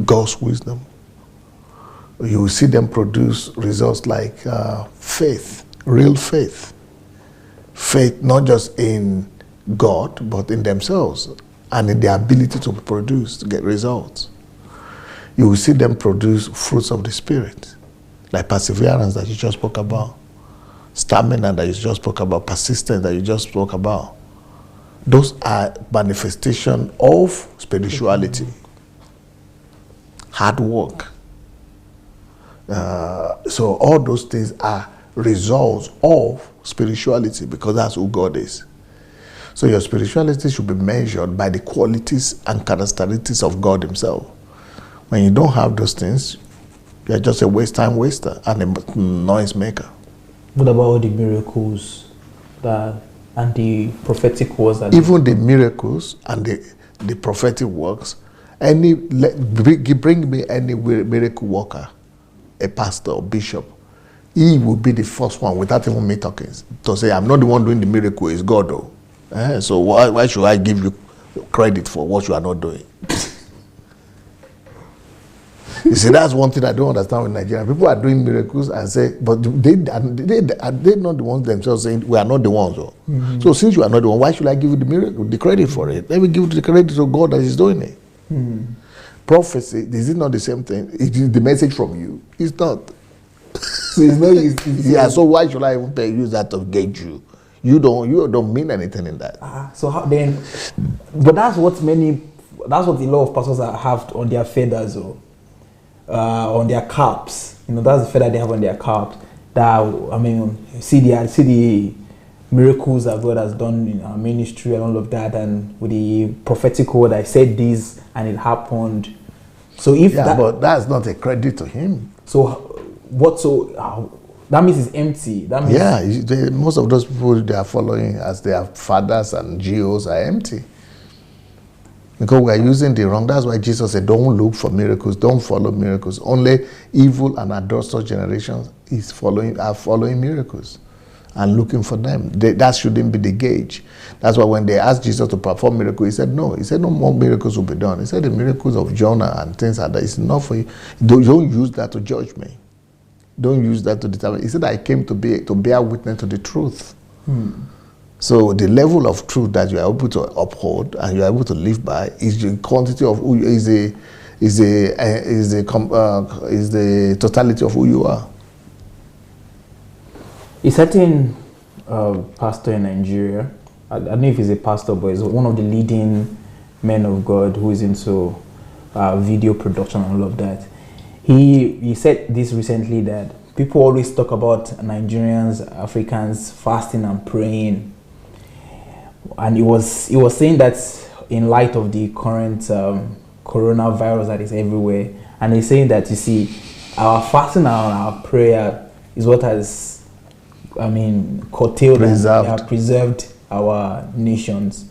God's wisdom. You will see them produce results like faith, real faith. Faith not just in God, but in themselves and in their ability to produce, to get results. You will see them produce fruits of the Spirit, like perseverance that you just spoke about, stamina that you just spoke about, persistence that you just spoke about. Those are manifestation of spirituality, hard work. So all those things are results of spirituality because that's who God is. So your spirituality should be measured by the qualities and characteristics of God himself. When you don't have those things, you're just a time waster and a noise maker. What about all the miracles and the prophetic words? Even the miracles and the prophetic works, bring me any miracle worker, a pastor or bishop, he will be the first one without even me talking to say, I'm not the one doing the miracle, it's God though. So why should I give you credit for what you are not doing? You see, that's one thing I don't understand with Nigeria. People are doing miracles and say, but they're not the ones themselves saying, we are not the ones. Mm-hmm. So since you are not the one, why should I give you the miracle, the credit for it? Let me give the credit to God that is doing it. Mm-hmm. Prophecy, is it not the same thing? It is the message from you. It's not. So it's not. Yeah, so why should I even use that to gauge you? You don't mean anything in that. So how then? But that's what a lot of pastors have on their feathers or on their caps. That's the feather they have on their caps. See the miracles that God has done in our ministry and all of that, and with the prophetic word, I said this and it happened. So but that's not a credit to him. So that means it's empty. That means most of those people they are following as their fathers and GOs are empty. Because we are using the wrong. That's why Jesus said, don't look for miracles, don't follow miracles. Only evil and adulterous generations are following miracles and looking for them. That shouldn't be the gauge. That's why when they asked Jesus to perform miracles, he said no. He said no more miracles will be done. He said the miracles of Jonah and things like that is enough for you. Don't use that to judge me. Don't use that to determine. He said I came to bear witness to the truth. So the level of truth that you are able to uphold and you are able to live by is the quantity of who you is the totality of who you are. A certain pastor in Nigeria, I don't know if he's a pastor, but he's one of the leading men of God who is into video production and all of that. He said this recently that people always talk about Nigerians, Africans fasting and praying. And he was saying that in light of the current coronavirus that is everywhere, and he's saying that, you see, our fasting and our prayer is what has, curtailed and preserved our nations.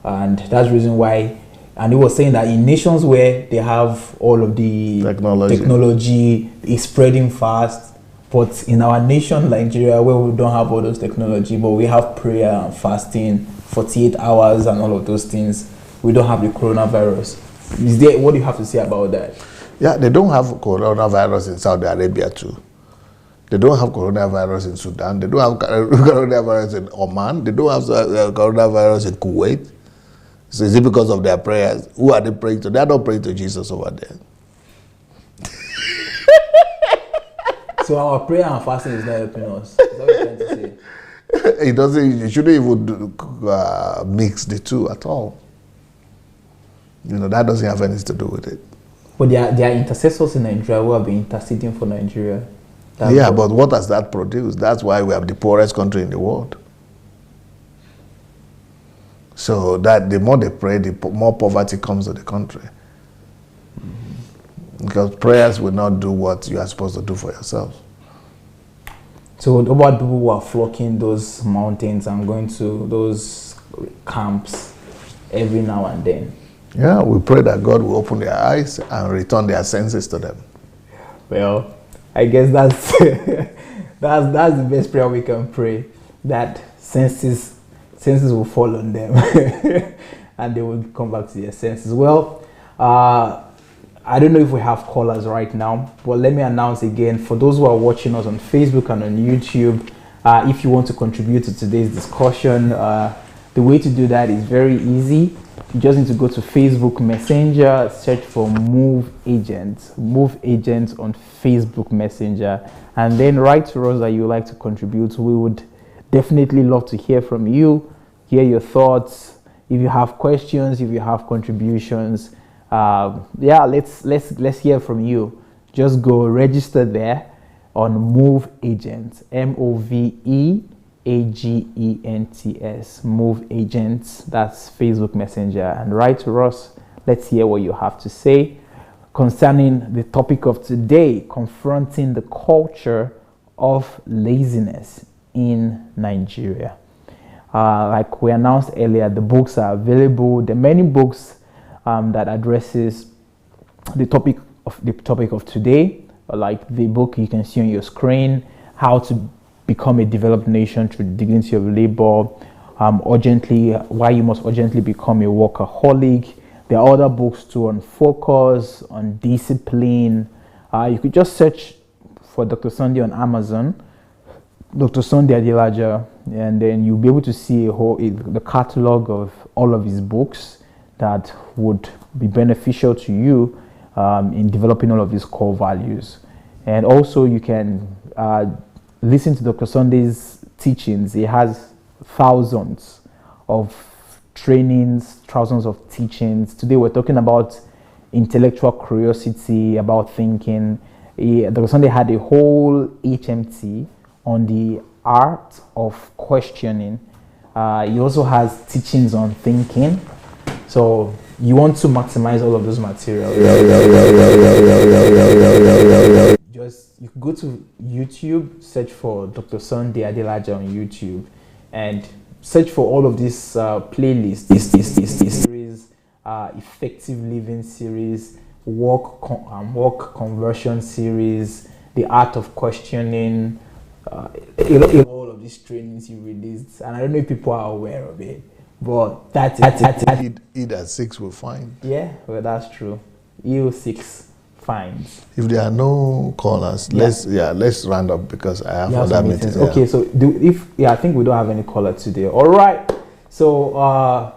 And that's the reason why, and he was saying that in nations where they have all of the technology is spreading fast, But in our nation, Nigeria, where we don't have all those technology, but we have prayer and fasting, 48 hours and all of those things, we don't have the coronavirus. What do you have to say about that? Yeah, they don't have coronavirus in Saudi Arabia too. They don't have coronavirus in Sudan. They don't have coronavirus in Oman. They don't have coronavirus in Kuwait. So is it because of their prayers? Who are they praying to? They are not praying to Jesus over there. So our prayer and fasting is not helping us. Is that what you're trying to say? It doesn't. You shouldn't even mix the two at all. That doesn't have anything to do with it. But there are intercessors in Nigeria who have been interceding for Nigeria. But what has that produced? That's why we have the poorest country in the world. So that the more they pray, the more poverty comes to the country. Because prayers will not do what you are supposed to do for yourself. So what about people who are flocking those mountains and going to those camps every now and then? Yeah, we pray that God will open their eyes and return their senses to them. Well, I guess that's that's the best prayer we can pray, that senses will fall on them and they will come back to their senses. Well, I don't know if we have callers right now, but let me announce again, for those who are watching us on Facebook and on YouTube, if you want to contribute to today's discussion, the way to do that is very easy. You just need to go to Facebook Messenger, search for Move Agents on Facebook Messenger, and then write to us that you would like to contribute. We would definitely love to hear from you, hear your thoughts. If you have questions, if you have contributions, let's hear from you. Just go register there on Move Agents, MOVEAGENTS, Move Agents. That's Facebook Messenger, and write to us. Let's hear what you have to say concerning the topic of today: confronting the culture of laziness in Nigeria. Like we announced earlier, the books are available. There are many books that addresses the topic of today, like the book you can see on your screen, How to Become a Developed Nation Through the Dignity of Labor, why you must urgently become a workaholic. There are other books too on focus, on discipline. You could just search for Dr. Sunday on Amazon, Dr. Sunday Adilaja, and then you'll be able to see the catalog of all of his books that would be beneficial to you in developing all of these core values. And also you can listen to Dr. Sunday's teachings. He has thousands of trainings, thousands of teachings. Today we're talking about intellectual curiosity, about thinking. Dr. Sunday had a whole HMT on the art of questioning. He also has teachings on thinking. So you want to maximize all of those materials. Just you go to YouTube, search for Dr. Sunday Adelaja on YouTube, and search for all of these playlists. This series, effective living series, work conversion series, the art of questioning. All of these trainings you released, and I don't know if people are aware of it. But that's Eat at 6 will find. Yeah, well, that's true. EU6 finds. If there are no callers, let's round up because I have other meetings. Okay, so I think we don't have any caller today. All right. So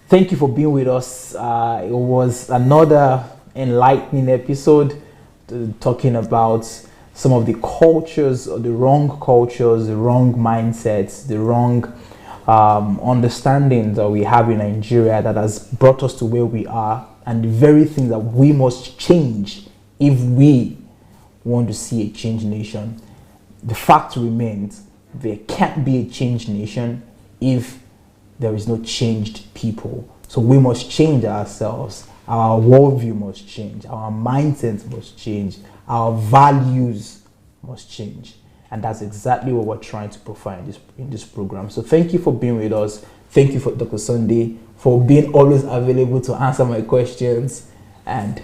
thank you for being with us. It was another enlightening episode talking about some of the cultures, or the wrong mindsets, the wrong understandings that we have in Nigeria that has brought us to where we are, and the very thing that we must change if we want to see a changed nation. The fact remains, there can't be a changed nation if there is no changed people. So we must change ourselves. Our worldview must change. Our mindsets must change. Our values must change. And that's exactly what we're trying to profile in this program. So thank you for being with us. Thank you for Dr. Sunday for being always available to answer my questions and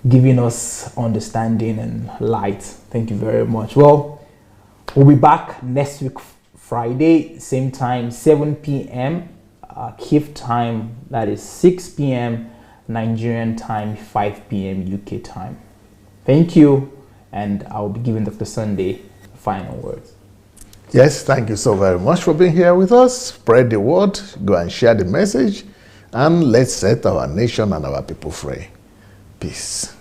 giving us understanding and light. Thank you very much. Well, We'll be back next week, Friday, same time, 7 p.m. Kyiv time, that is 6 p.m. Nigerian time, 5 p.m. UK time. Thank you, and I'll be giving Dr. Sunday final words. Yes, thank you so very much for being here with us. Spread the word, go and share the message, and let's set our nation and our people free. Peace.